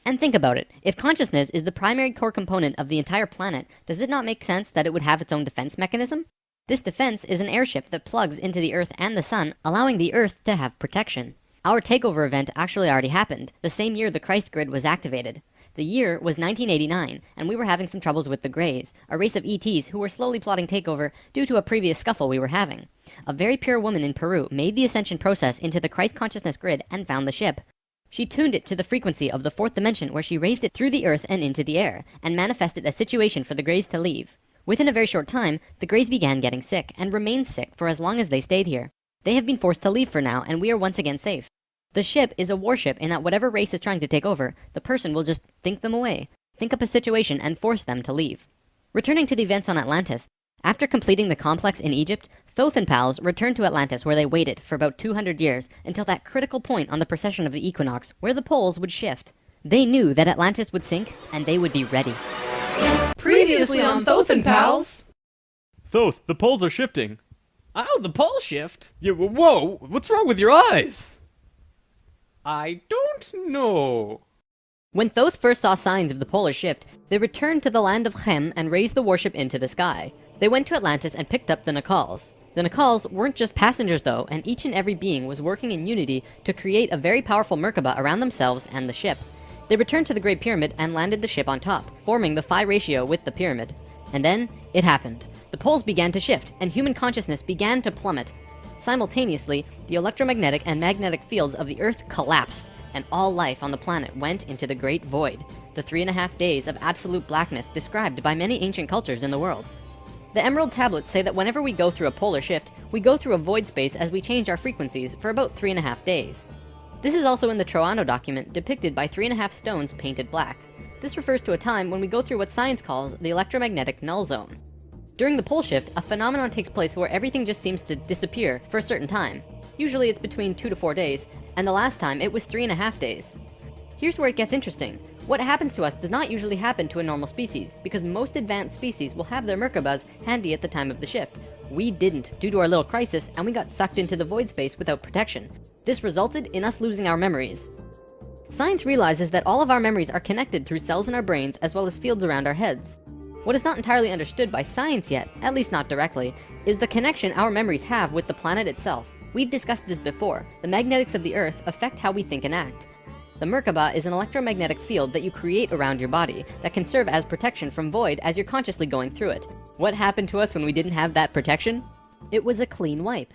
And think about it. If consciousness is the primary core component of the entire planet, does it not make sense that it would have its own defense mechanism? This defense is an airship that plugs into the Earth and the Sun, allowing the Earth to have protection. Our takeover event actually already happened, the same year the Christ grid was activated. The year was 1989, and we were having some troubles with the Greys, a race of ETs who were slowly plotting takeover due to a previous scuffle we were having. A very pure woman in Peru made the ascension process into the Christ consciousness grid and found the ship. She tuned it to the frequency of the 4th dimension, where she raised it through the Earth and into the air, and manifested a situation for the Greys to leave. Within a very short time, the Greys began getting sick, and remained sick for as long as they stayed here. They have been forced to leave for now, and we are once again safe. The ship is a warship in that whatever race is trying to take over, the person will just think them away, think up a situation, and force them to leave. Returning to the events on Atlantis, after completing the complex in Egypt, Thoth and pals returned to Atlantis, where they waited for about 200 years until that critical point on the precession of the equinox where the poles would shift. They knew that Atlantis would sink, and they would be ready. Previously on Thoth and Pals. Thoth, the poles are shifting. Oh, the pole shift? Yeah, whoa, what's wrong with your eyes? I don't know. When Thoth first saw signs of the polar shift, they returned to the land of Chem and raised the warship into the sky. They went to Atlantis and picked up the Nakals. The Nakals weren't just passengers though, and each and every being was working in unity to create a very powerful Merkaba around themselves and the ship. They returned to the Great Pyramid and landed the ship on top, forming the phi ratio with the pyramid. And then, it happened. The poles began to shift, and human consciousness began to plummet. Simultaneously, the electromagnetic and magnetic fields of the Earth collapsed, and all life on the planet went into the Great Void, the 3.5 days of absolute blackness described by many ancient cultures in the world. The Emerald Tablets say that whenever we go through a polar shift, we go through a void space as we change our frequencies for about 3.5 days. This is also in the Troano document, depicted by 3.5 stones painted black. This refers to a time when we go through what science calls the electromagnetic null zone. During the pole shift, a phenomenon takes place where everything just seems to disappear for a certain time. Usually it's between 2 to 4 days, and the last time it was 3.5 days. Here's where it gets interesting. What happens to us does not usually happen to a normal species, because most advanced species will have their Merkabas handy at the time of the shift. We didn't, due to our little crisis, and we got sucked into the void space without protection. This resulted in us losing our memories. Science realizes that all of our memories are connected through cells in our brains as well as fields around our heads. What is not entirely understood by science yet, at least not directly, is the connection our memories have with the planet itself. We've discussed this before. The magnetics of the Earth affect how we think and act. The Merkaba is an electromagnetic field that you create around your body that can serve as protection from void as you're consciously going through it. What happened to us when we didn't have that protection? It was a clean wipe.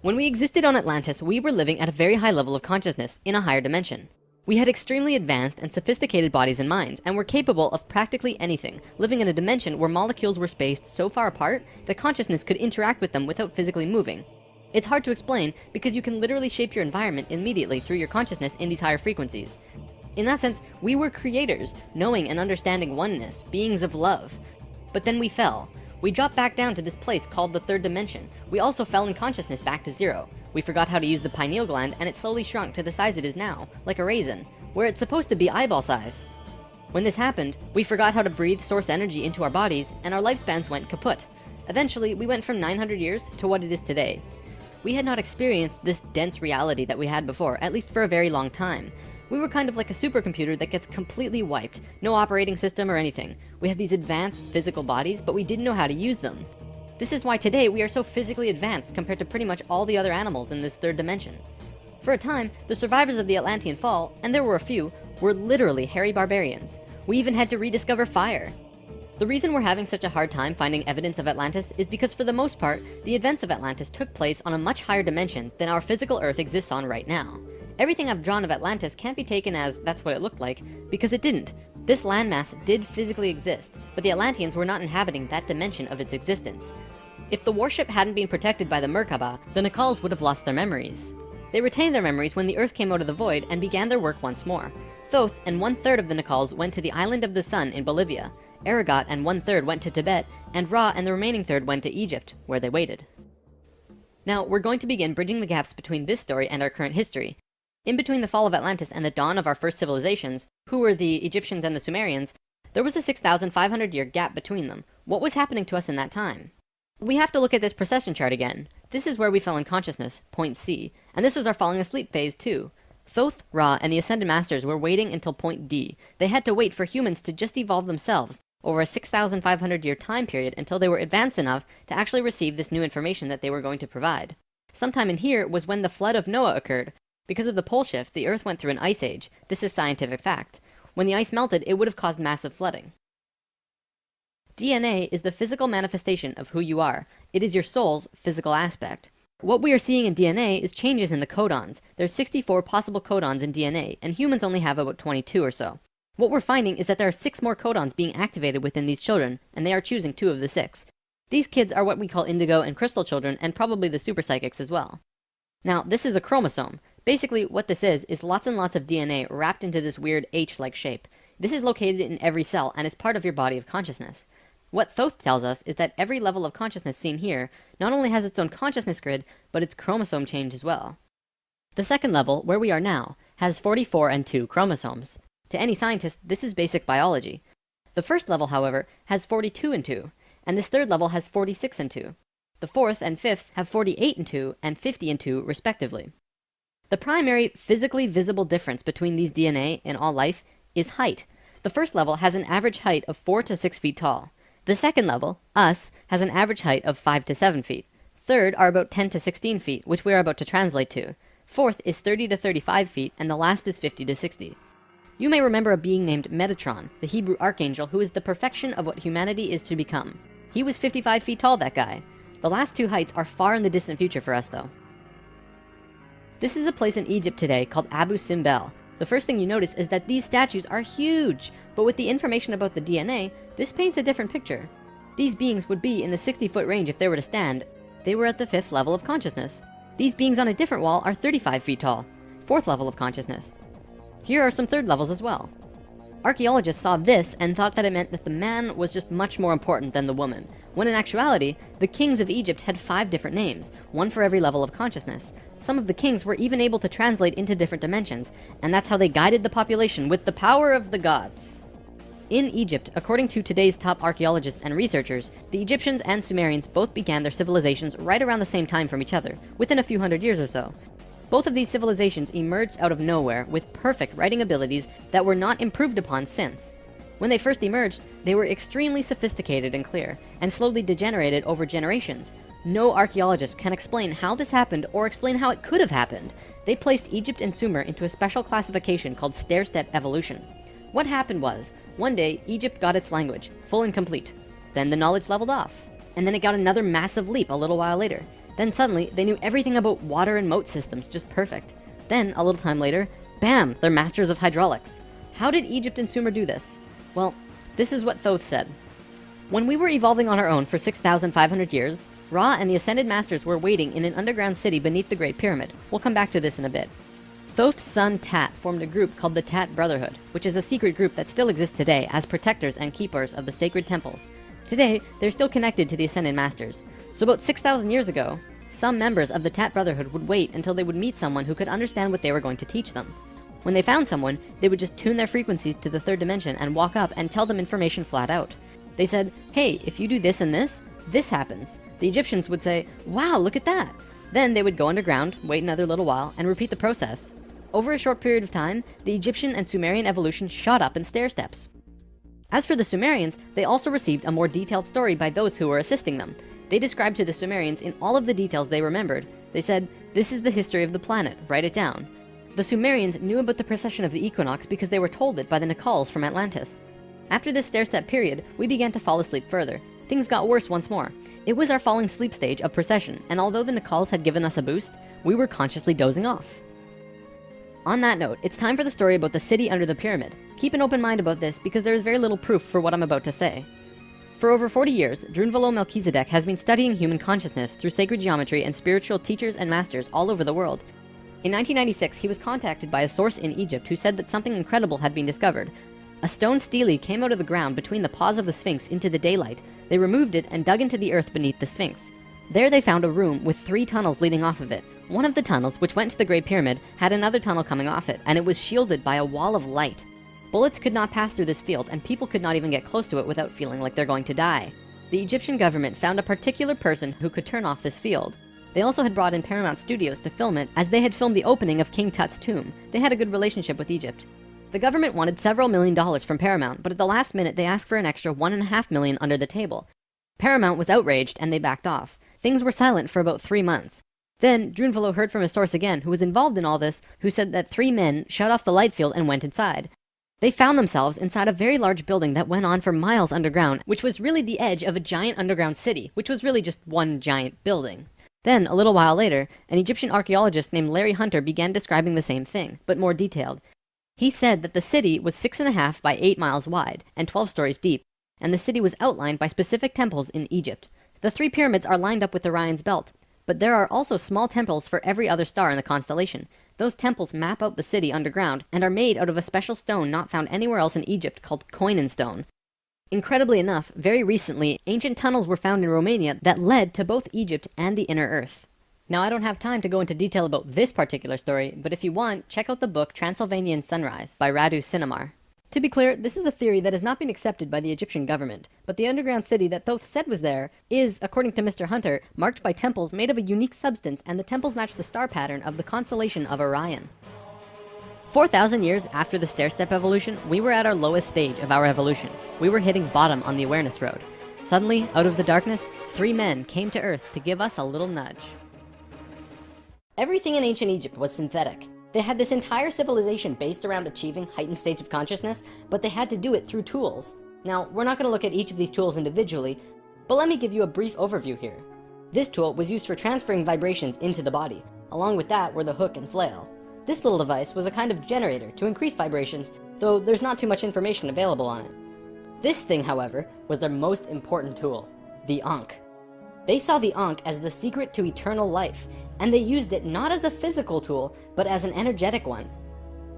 When we existed on Atlantis, we were living at a very high level of consciousness in a higher dimension. We had extremely advanced and sophisticated bodies and minds, and were capable of practically anything, living in a dimension where molecules were spaced so far apart that consciousness could interact with them without physically moving. It's hard to explain because you can literally shape your environment immediately through your consciousness in these higher frequencies. In that sense, we were creators, knowing and understanding oneness, beings of love. But then we fell. We dropped back down to this place called the third dimension. We also fell in consciousness back to zero. We forgot how to use the pineal gland, and it slowly shrunk to the size it is now, like a raisin, where it's supposed to be eyeball size. When this happened, we forgot how to breathe source energy into our bodies, and our lifespans went kaput. Eventually, we went from 900 years to what it is today. We had not experienced this dense reality that we had before, at least for a very long time. We were kind of like a supercomputer that gets completely wiped, no operating system or anything. We had these advanced physical bodies, but we didn't know how to use them. This is why today we are so physically advanced compared to pretty much all the other animals in this third dimension. For a time, the survivors of the Atlantean fall, and there were a few, were literally hairy barbarians. We even had to rediscover fire. The reason we're having such a hard time finding evidence of Atlantis is because for the most part, the events of Atlantis took place on a much higher dimension than our physical Earth exists on right now. Everything I've drawn of Atlantis can't be taken as that's what it looked like, because it didn't. This landmass did physically exist, but the Atlanteans were not inhabiting that dimension of its existence. If the warship hadn't been protected by the Merkaba, the Nacals would have lost their memories. They retained their memories when the Earth came out of the void and began their work once more. Thoth and 1/3 of the Nacals went to the Island of the Sun in Bolivia. Aragot and 1/3 went to Tibet, and Ra and the remaining third went to Egypt, where they waited. Now, we're going to begin bridging the gaps between this story and our current history. In between the fall of Atlantis and the dawn of our first civilizations, who were the Egyptians and the Sumerians, there was a 6,500-year gap between them. What was happening to us in that time? We have to look at this precession chart again. This is where we fell in consciousness, point C, and this was our falling asleep phase too. Thoth, Ra, and the Ascended Masters were waiting until point D. They had to wait for humans to just evolve themselves over a 6,500-year time period until they were advanced enough to actually receive this new information that they were going to provide. Sometime in here was when the flood of Noah occurred. Because of the pole shift, the Earth went through an ice age. This is scientific fact. When the ice melted, it would have caused massive flooding. DNA is the physical manifestation of who you are. It is your soul's physical aspect. What we are seeing in DNA is changes in the codons. There's 64 possible codons in DNA, and humans only have about 22 or so. What we're finding is that there are 6 more codons being activated within these children, and they are choosing 2 of the 6. These kids are what we call indigo and crystal children, and probably the super psychics as well. Now, this is a chromosome. Basically, what this is lots and lots of DNA wrapped into this weird H-like shape. This is located in every cell and is part of your body of consciousness. What Thoth tells us is that every level of consciousness seen here not only has its own consciousness grid, but its chromosome change as well. The second level, where we are now, has 44 and 2 chromosomes. To any scientist, this is basic biology. The first level, however, has 42 and 2, and this third level has 46 and 2. The fourth and fifth have 48 and 2 and 50 and 2 respectively. The primary physically visible difference between these DNA in all life is height. The first level has an average height of 4 to 6 feet tall. The second level, us, has an average height of 5 to 7 feet. Third are about 10 to 16 feet, which we are about to translate to. Fourth is 30 to 35 feet, and the last is 50 to 60. You may remember a being named Metatron, the Hebrew archangel who is the perfection of what humanity is to become. He was 55 feet tall, that guy. The last 2 heights are far in the distant future for us, though. This is a place in Egypt today called Abu Simbel. The first thing you notice is that these statues are huge, but with the information about the DNA, this paints a different picture. These beings would be in the 60-foot range if they were to stand. They were at the 5th level of consciousness. These beings on a different wall are 35 feet tall, 4th level of consciousness. Here are some 3rd levels as well. Archaeologists saw this and thought that it meant that the man was just much more important than the woman, when in actuality, the kings of Egypt had 5 different names, one for every level of consciousness. Some of the kings were even able to translate into different dimensions, and that's how they guided the population with the power of the gods. In Egypt, according to today's top archaeologists and researchers, the Egyptians and Sumerians both began their civilizations right around the same time from each other, within a few hundred years or so. Both of these civilizations emerged out of nowhere with perfect writing abilities that were not improved upon since. When they first emerged, they were extremely sophisticated and clear, and slowly degenerated over generations. No archaeologist can explain how this happened or explain how it could have happened. They placed Egypt and Sumer into a special classification called stair-step evolution. What happened was, one day, Egypt got its language, full and complete. Then the knowledge leveled off. And then it got another massive leap a little while later. Then suddenly, they knew everything about water and moat systems just perfect. Then, a little time later, bam, they're masters of hydraulics. How did Egypt and Sumer do this? Well, this is what Thoth said. When we were evolving on our own for 6,500 years, Ra and the Ascended Masters were waiting in an underground city beneath the Great Pyramid. We'll come back to this in a bit. Thoth's son Tat formed a group called the Tat Brotherhood, which is a secret group that still exists today as protectors and keepers of the sacred temples. Today, they're still connected to the Ascended Masters. So about 6,000 years ago, some members of the Tat Brotherhood would wait until they would meet someone who could understand what they were going to teach them. When they found someone, they would just tune their frequencies to the third dimension and walk up and tell them information flat out. They said, hey, if you do this and this happens. The Egyptians would say, wow, look at that. Then they would go underground, wait another little while, and repeat the process. Over a short period of time, the Egyptian and Sumerian evolution shot up in stair steps. As for the Sumerians, they also received a more detailed story by those who were assisting them. They described to the Sumerians in all of the details they remembered. They said, this is the history of the planet, write it down. The Sumerians knew about the precession of the equinox because they were told it by the Nacals from Atlantis. After this stair-step period, we began to fall asleep further. Things got worse once more. It was our falling sleep stage of precession, and although the Nacals had given us a boost, we were consciously dozing off. On that note, it's time for the story about the city under the pyramid. Keep an open mind about this because there is very little proof for what I'm about to say. For over 40 years, Drunvalo Melchizedek has been studying human consciousness through sacred geometry and spiritual teachers and masters all over the world. In 1996, he was contacted by a source in Egypt who said that something incredible had been discovered. A stone stele came out of the ground between the paws of the Sphinx into the daylight. They removed it and dug into the earth beneath the Sphinx. There they found a room with 3 tunnels leading off of it. One of the tunnels, which went to the Great Pyramid, had another tunnel coming off it, and it was shielded by a wall of light. Bullets could not pass through this field, and people could not even get close to it without feeling like they're going to die. The Egyptian government found a particular person who could turn off this field. They also had brought in Paramount Studios to film it, as they had filmed the opening of King Tut's tomb. They had a good relationship with Egypt. The government wanted several $1,000,000 from Paramount, but at the last minute they asked for an extra $1.5 million under the table. Paramount was outraged and they backed off. Things were silent for about 3 months. Then Drunvalo heard from a source again who was involved in all this, who said that 3 men shut off the light field and went inside. They found themselves inside a very large building that went on for miles underground, which was really the edge of a giant underground city, which was really just one giant building. Then, a little while later, an Egyptian archaeologist named Larry Hunter began describing the same thing, but more detailed. He said that the city was 6.5 by 8 miles wide and 12 stories deep, and the city was outlined by specific temples in Egypt. The 3 pyramids are lined up with Orion's belt, but there are also small temples for every other star in the constellation. Those temples map out the city underground and are made out of a special stone not found anywhere else in Egypt called Koinen stone. Incredibly enough, very recently, ancient tunnels were found in Romania that led to both Egypt and the inner earth. Now, I don't have time to go into detail about this particular story, but if you want, check out the book Transylvanian Sunrise by Radu Sinamar. To be clear, this is a theory that has not been accepted by the Egyptian government, but the underground city that Thoth said was there is, according to Mr. Hunter, marked by temples made of a unique substance, and the temples match the star pattern of the constellation of Orion. 4,000 years after the stair-step evolution, we were at our lowest stage of our evolution. We were hitting bottom on the awareness road. Suddenly, out of the darkness, 3 men came to Earth to give us a little nudge. Everything in ancient Egypt was synthetic. They had this entire civilization based around achieving heightened states of consciousness, but they had to do it through tools. Now, we're not going to look at each of these tools individually, but let me give you a brief overview here. This tool was used for transferring vibrations into the body. Along with that were the hook and flail. This little device was a kind of generator to increase vibrations, though there's not too much information available on it. This thing, however, was their most important tool, the Ankh. They saw the Ankh as the secret to eternal life, and they used it not as a physical tool, but as an energetic one.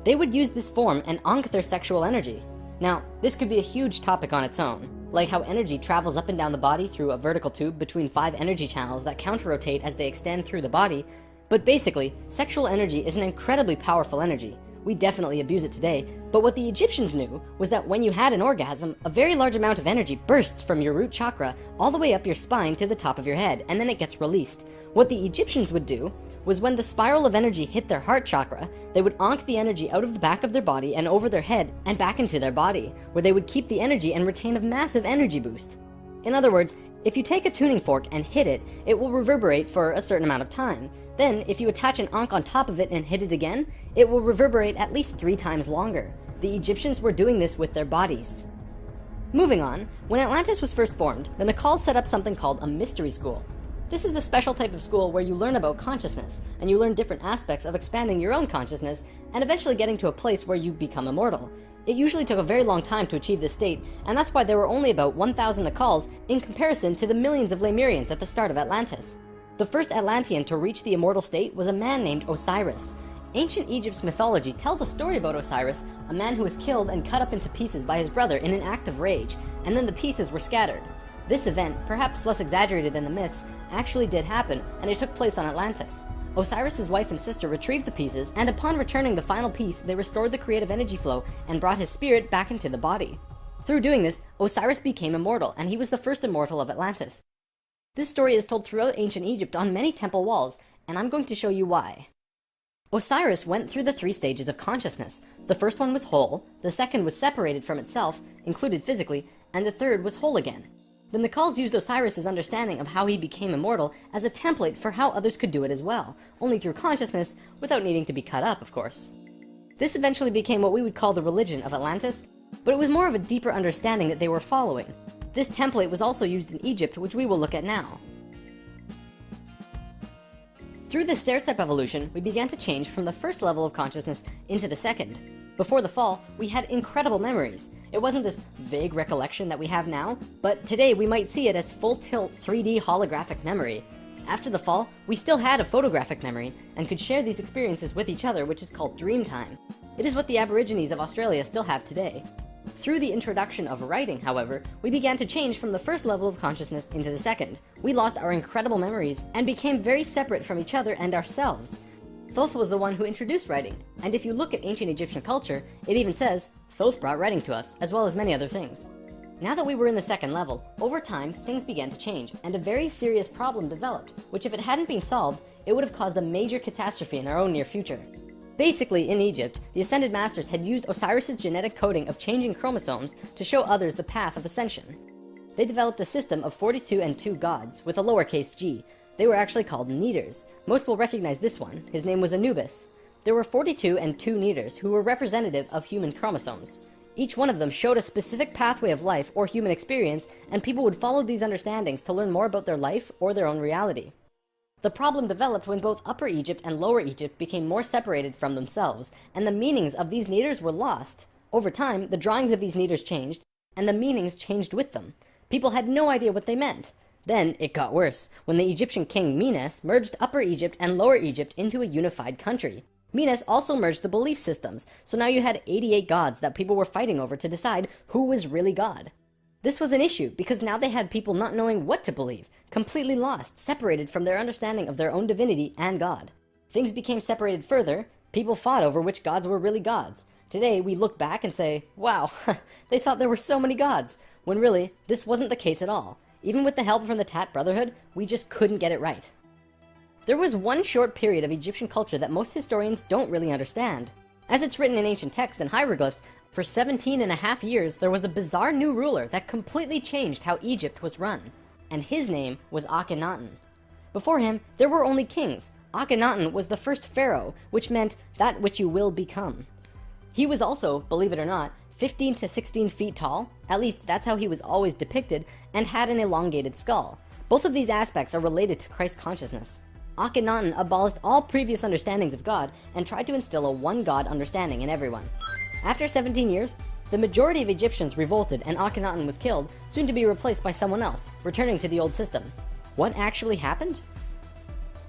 They would use this form and Ankh their sexual energy. Now, this could be a huge topic on its own, like how energy travels up and down the body through a vertical tube between 5 energy channels that counter-rotate as they extend through the body. But basically, sexual energy is an incredibly powerful energy. We definitely abuse it today, but what the Egyptians knew was that when you had an orgasm, a very large amount of energy bursts from your root chakra all the way up your spine to the top of your head, and then it gets released. What the Egyptians would do was when the spiral of energy hit their heart chakra, they would onk the energy out of the back of their body and over their head and back into their body, where they would keep the energy and retain a massive energy boost. In other words, if you take a tuning fork and hit it, it will reverberate for a certain amount of time. Then, if you attach an onk on top of it and hit it again, it will reverberate at least 3 times longer. The Egyptians were doing this with their bodies. Moving on, when Atlantis was first formed, the Nacals set up something called a mystery school. This is the special type of school where you learn about consciousness, and you learn different aspects of expanding your own consciousness, and eventually getting to a place where you become immortal. It usually took a very long time to achieve this state, and that's why there were only about 1,000 Nacals in comparison to the millions of Lemurians at the start of Atlantis. The first Atlantean to reach the immortal state was a man named Osiris. Ancient Egypt's mythology tells a story about Osiris, a man who was killed and cut up into pieces by his brother in an act of rage, and then the pieces were scattered. This event, perhaps less exaggerated than the myths, actually did happen, and it took place on Atlantis. Osiris's wife and sister retrieved the pieces, and upon returning the final piece, they restored the creative energy flow and brought his spirit back into the body. Through doing this, Osiris became immortal, and he was the first immortal of Atlantis. This story is told throughout ancient Egypt on many temple walls, and I'm going to show you why. Osiris went through the 3 stages of consciousness. The first one was whole, the second was separated from itself, included physically, and the third was whole again. The Nacals used Osiris's understanding of how he became immortal as a template for how others could do it as well, only through consciousness, without needing to be cut up, of course. This eventually became what we would call the religion of Atlantis, but it was more of a deeper understanding that they were following. This template was also used in Egypt, which we will look at now. Through this stair-step evolution, we began to change from the first level of consciousness into the second. Before the fall, we had incredible memories. It wasn't this vague recollection that we have now, but today we might see it as full-tilt 3D holographic memory. After the fall, we still had a photographic memory, and could share these experiences with each other, which is called dream time. It is what the Aborigines of Australia still have today. Through the introduction of writing, however, we began to change from the first level of consciousness into the second. We lost our incredible memories, and became very separate from each other and ourselves. Thoth was the one who introduced writing, and if you look at ancient Egyptian culture, it even says, Thoth brought writing to us, as well as many other things. Now that we were in the second level, over time, things began to change, and a very serious problem developed, which if it hadn't been solved, it would have caused a major catastrophe in our own near future. Basically, in Egypt, the Ascended Masters had used Osiris's genetic coding of changing chromosomes to show others the path of ascension. They developed a system of 42 and 2 gods, with a lowercase g. They were actually called Neters. Most will recognize this one. His name was Anubis. There were 42 and 2 Neters who were representative of human chromosomes. Each one of them showed a specific pathway of life or human experience, and people would follow these understandings to learn more about their life or their own reality. The problem developed when both Upper Egypt and Lower Egypt became more separated from themselves, and the meanings of these Neters were lost. Over time, the drawings of these Neters changed, and the meanings changed with them. People had no idea what they meant. Then it got worse, when the Egyptian king Menes merged Upper Egypt and Lower Egypt into a unified country. Menes also merged the belief systems, so now you had 88 gods that people were fighting over to decide who was really God. This was an issue because now they had people not knowing what to believe, completely lost, separated from their understanding of their own divinity and God. Things became separated further, people fought over which gods were really gods. Today we look back and say, wow, they thought there were so many gods, when really, this wasn't the case at all. Even with the help from the Tat Brotherhood, we just couldn't get it right. There was one short period of Egyptian culture that most historians don't really understand. As it's written in ancient texts and hieroglyphs, for 17.5 years there was a bizarre new ruler that completely changed how Egypt was run. And his name was Akhenaten. Before him, there were only kings. Akhenaten was the first pharaoh, which meant that which you will become. He was also, believe it or not, 15 to 16 feet tall, at least that's how he was always depicted, and had an elongated skull. Both of these aspects are related to Christ consciousness. Akhenaten abolished all previous understandings of God and tried to instill a one-God understanding in everyone. After 17 years, the majority of Egyptians revolted and Akhenaten was killed, soon to be replaced by someone else, returning to the old system. What actually happened?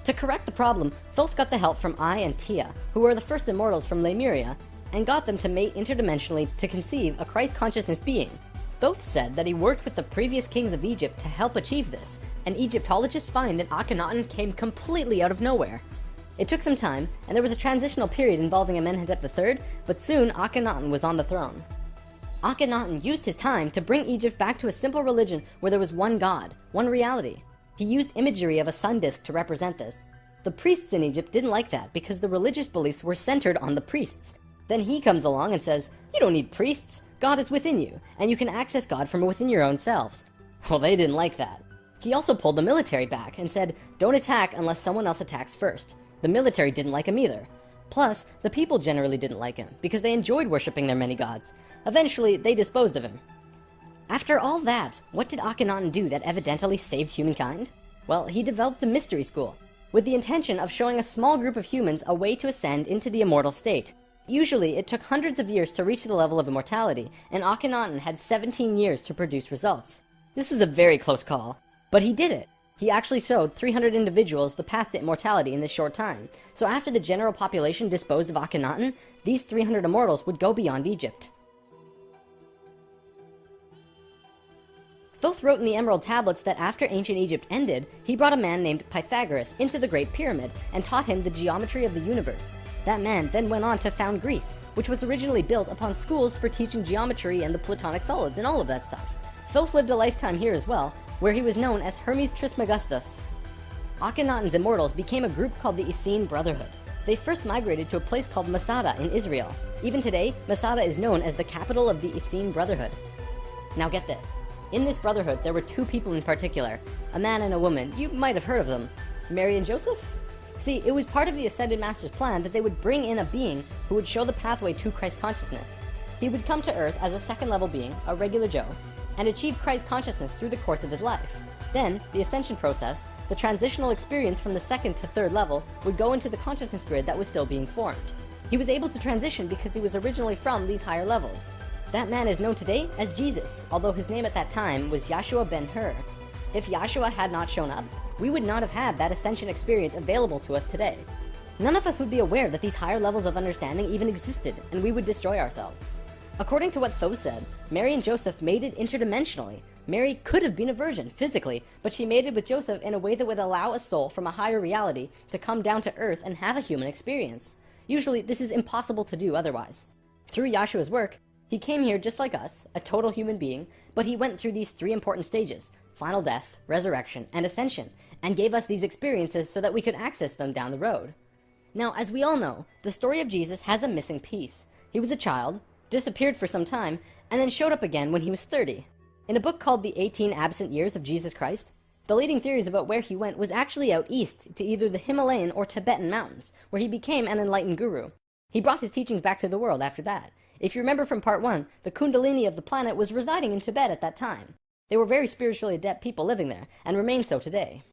To correct the problem, Thoth got the help from Ai and Tia, who were the first immortals from Lemuria, and got them to mate interdimensionally to conceive a Christ consciousness being. Thoth said that he worked with the previous kings of Egypt to help achieve this, and Egyptologists find that Akhenaten came completely out of nowhere. It took some time, and there was a transitional period involving Amenhotep III, but soon Akhenaten was on the throne. Akhenaten used his time to bring Egypt back to a simple religion where there was one god, one reality. He used imagery of a sun disk to represent this. The priests in Egypt didn't like that because the religious beliefs were centered on the priests. Then he comes along and says, "You don't need priests. God is within you, and you can access God from within your own selves." Well, they didn't like that. He also pulled the military back and said, "Don't attack unless someone else attacks first." The military didn't like him either. Plus, the people generally didn't like him because they enjoyed worshipping their many gods. Eventually, they disposed of him. After all that, what did Akhenaten do that evidently saved humankind? Well, he developed a mystery school, with the intention of showing a small group of humans a way to ascend into the immortal state. Usually, it took hundreds of years to reach the level of immortality, and Akhenaten had 17 years to produce results. This was a very close call, but he did it. He actually showed 300 individuals the path to immortality in this short time. So after the general population disposed of Akhenaten, these 300 immortals would go beyond Egypt. Thoth wrote in the Emerald Tablets that after ancient Egypt ended, he brought a man named Pythagoras into the Great Pyramid and taught him the geometry of the universe. That man then went on to found Greece, which was originally built upon schools for teaching geometry and the Platonic solids and all of that stuff. Thoth lived a lifetime here as well, where he was known as Hermes Trismegistus. Akhenaten's immortals became a group called the Essene Brotherhood. They first migrated to a place called Masada in Israel. Even today, Masada is known as the capital of the Essene Brotherhood. Now get this. In this brotherhood, there were two people in particular, a man and a woman. You might have heard of them. Mary and Joseph? See, it was part of the Ascended Master's plan that they would bring in a being who would show the pathway to Christ consciousness. He would come to Earth as a second-level being, a regular Joe, and achieve Christ consciousness through the course of his life. Then, the ascension process, the transitional experience from the second to third level, would go into the consciousness grid that was still being formed. He was able to transition because he was originally from these higher levels. That man is known today as Jesus, although his name at that time was Yahshua ben Hur. If Yahshua had not shown up, we would not have had that ascension experience available to us today. None of us would be aware that these higher levels of understanding even existed, and we would destroy ourselves. According to what Thoth said, Mary and Joseph mated interdimensionally. Mary could have been a virgin, physically, but she mated with Joseph in a way that would allow a soul from a higher reality to come down to Earth and have a human experience. Usually, this is impossible to do otherwise. Through Yahshua's work, he came here just like us, a total human being, but he went through these three important stages: final death, resurrection, and ascension, and gave us these experiences so that we could access them down the road. Now, as we all know, the story of Jesus has a missing piece. He was a child, disappeared for some time, and then showed up again when he was 30. In a book called The 18 Absent Years of Jesus Christ, the leading theories about where he went was actually out east to either the Himalayan or Tibetan mountains, where he became an enlightened guru. He brought his teachings back to the world after that. If you remember from part 1, the Kundalini of the planet was residing in Tibet at that time. They were very spiritually adept people living there, and remain so today.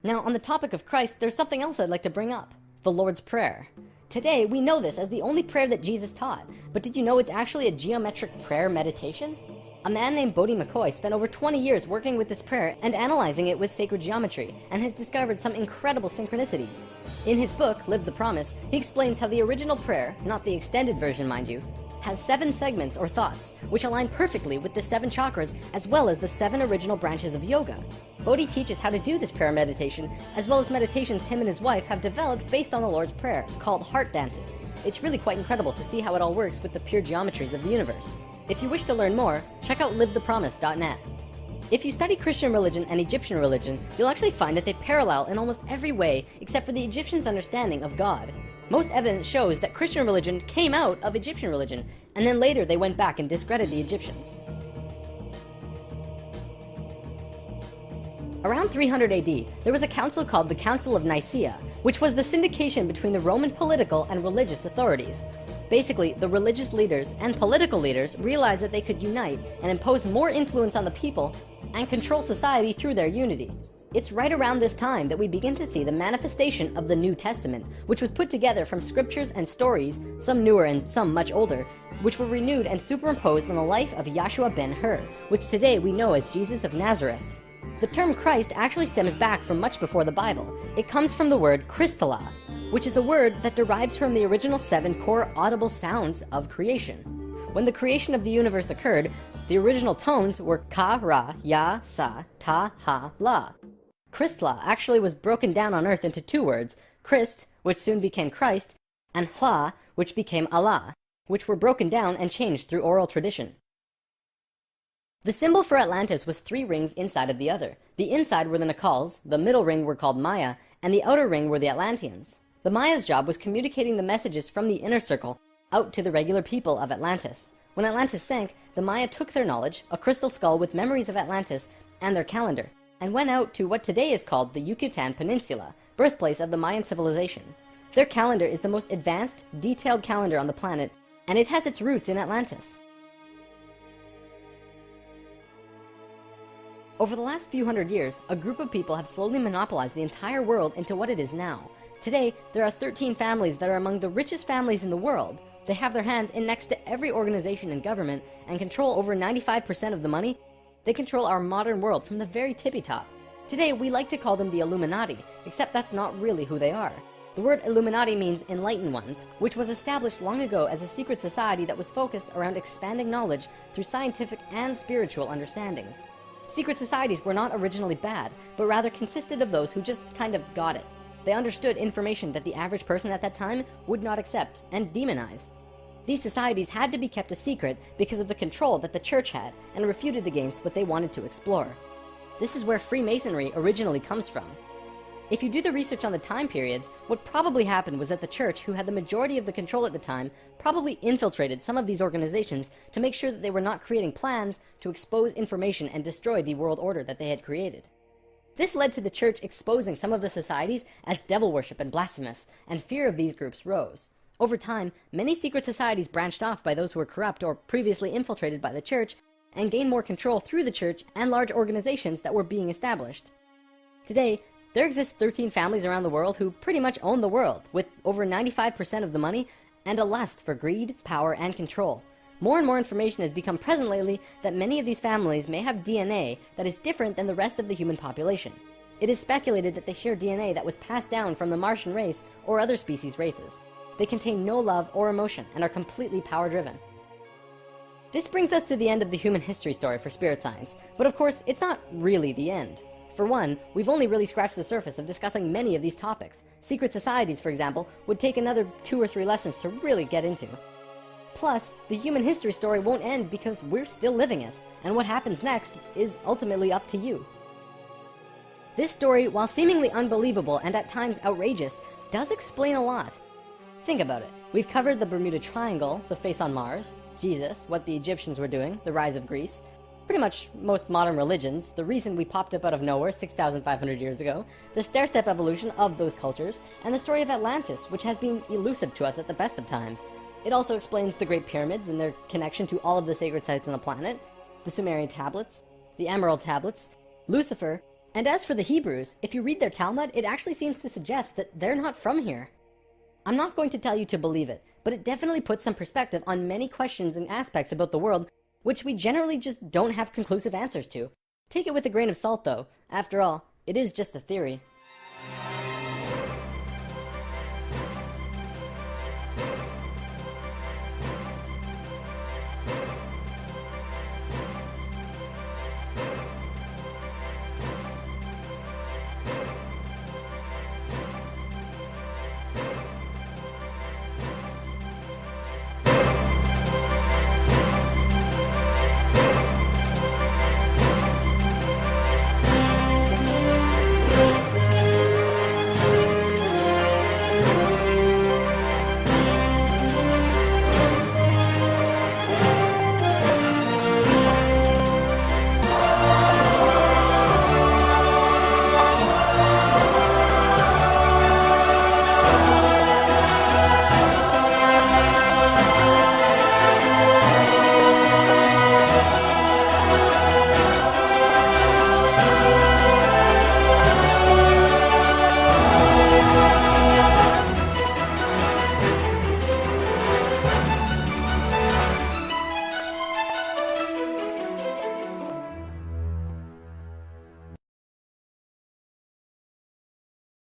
Now, on the topic of Christ, there's something else I'd like to bring up: the Lord's Prayer. Today, we know this as the only prayer that Jesus taught, but did you know it's actually a geometric prayer meditation? A man named Bodhi McCoy spent over 20 years working with this prayer and analyzing it with sacred geometry, and has discovered some incredible synchronicities. In his book, Live the Promise, he explains how the original prayer, not the extended version mind you, has 7 segments or thoughts, which align perfectly with the 7 chakras as well as the 7 original branches of yoga. Bodhi teaches how to do this prayer meditation, as well as meditations him and his wife have developed based on the Lord's Prayer, called heart dances. It's really quite incredible to see how it all works with the pure geometries of the universe. If you wish to learn more, check out livethepromise.net. If you study Christian religion and Egyptian religion, you'll actually find that they parallel in almost every way except for the Egyptians' understanding of God. Most evidence shows that Christian religion came out of Egyptian religion, and then later they went back and discredited the Egyptians. Around 300 AD, there was a council called the Council of Nicaea, which was the syndication between the Roman political and religious authorities. Basically, the religious leaders and political leaders realized that they could unite and impose more influence on the people and control society through their unity. It's right around this time that we begin to see the manifestation of the New Testament, which was put together from scriptures and stories, some newer and some much older, which were renewed and superimposed on the life of Yahshua ben Hur, which today we know as Jesus of Nazareth. The term Christ actually stems back from much before the Bible. It comes from the word Christala, which is a word that derives from the original 7 core audible sounds of creation. When the creation of the universe occurred, the original tones were ka, ra, ya, sa, ta, ha, la. Christla actually was broken down on Earth into 2 words, Christ, which soon became Christ, and Hla, which became Allah, which were broken down and changed through oral tradition. The symbol for Atlantis was 3 rings inside of the other. The inside were the Nacals, the middle ring were called Maya, and the outer ring were the Atlanteans. The Maya's job was communicating the messages from the inner circle out to the regular people of Atlantis. When Atlantis sank, the Maya took their knowledge, a crystal skull with memories of Atlantis, and their calendar, and went out to what today is called the Yucatan Peninsula, birthplace of the Mayan civilization. Their calendar is the most advanced, detailed calendar on the planet, and it has its roots in Atlantis. Over the last few hundred years, a group of people have slowly monopolized the entire world into what it is now. Today, there are 13 families that are among the richest families in the world. They have their hands in next to every organization and government and control over 95% of the money. They control our modern world from the very tippy top. Today, we like to call them the Illuminati, except that's not really who they are. The word Illuminati means enlightened ones, which was established long ago as a secret society that was focused around expanding knowledge through scientific and spiritual understandings. Secret societies were not originally bad, but rather consisted of those who just kind of got it. They understood information that the average person at that time would not accept and demonize. These societies had to be kept a secret because of the control that the church had and refuted against what they wanted to explore. This is where Freemasonry originally comes from. If you do the research on the time periods, what probably happened was that the church, who had the majority of the control at the time, probably infiltrated some of these organizations to make sure that they were not creating plans to expose information and destroy the world order that they had created. This led to the church exposing some of the societies as devil worship and blasphemous, and fear of these groups rose. Over time, many secret societies branched off by those who were corrupt or previously infiltrated by the church, and gained more control through the church and large organizations that were being established. Today, there exist 13 families around the world who pretty much own the world, with over 95% of the money and a lust for greed, power, and control. More and more information has become present lately that many of these families may have DNA that is different than the rest of the human population. It is speculated that they share DNA that was passed down from the Martian race or other species races. They contain no love or emotion and are completely power-driven. This brings us to the end of the human history story for spirit science, but of course, it's not really the end. For one, we've only really scratched the surface of discussing many of these topics. Secret societies, for example, would take another 2 or 3 lessons to really get into. Plus, the human history story won't end because we're still living it, and what happens next is ultimately up to you. This story, while seemingly unbelievable and at times outrageous, does explain a lot. Think about it. We've covered the Bermuda Triangle, the face on Mars, Jesus, what the Egyptians were doing, the rise of Greece, pretty much most modern religions, the reason we popped up out of nowhere 6,500 years ago, the stair-step evolution of those cultures, and the story of Atlantis, which has been elusive to us at the best of times. It also explains the Great Pyramids and their connection to all of the sacred sites on the planet, the Sumerian tablets, the Emerald tablets, Lucifer, and as for the Hebrews, if you read their Talmud, it actually seems to suggest that they're not from here. I'm not going to tell you to believe it, but it definitely puts some perspective on many questions and aspects about the world which we generally just don't have conclusive answers to. Take it with a grain of salt, though. After all, it is just a theory.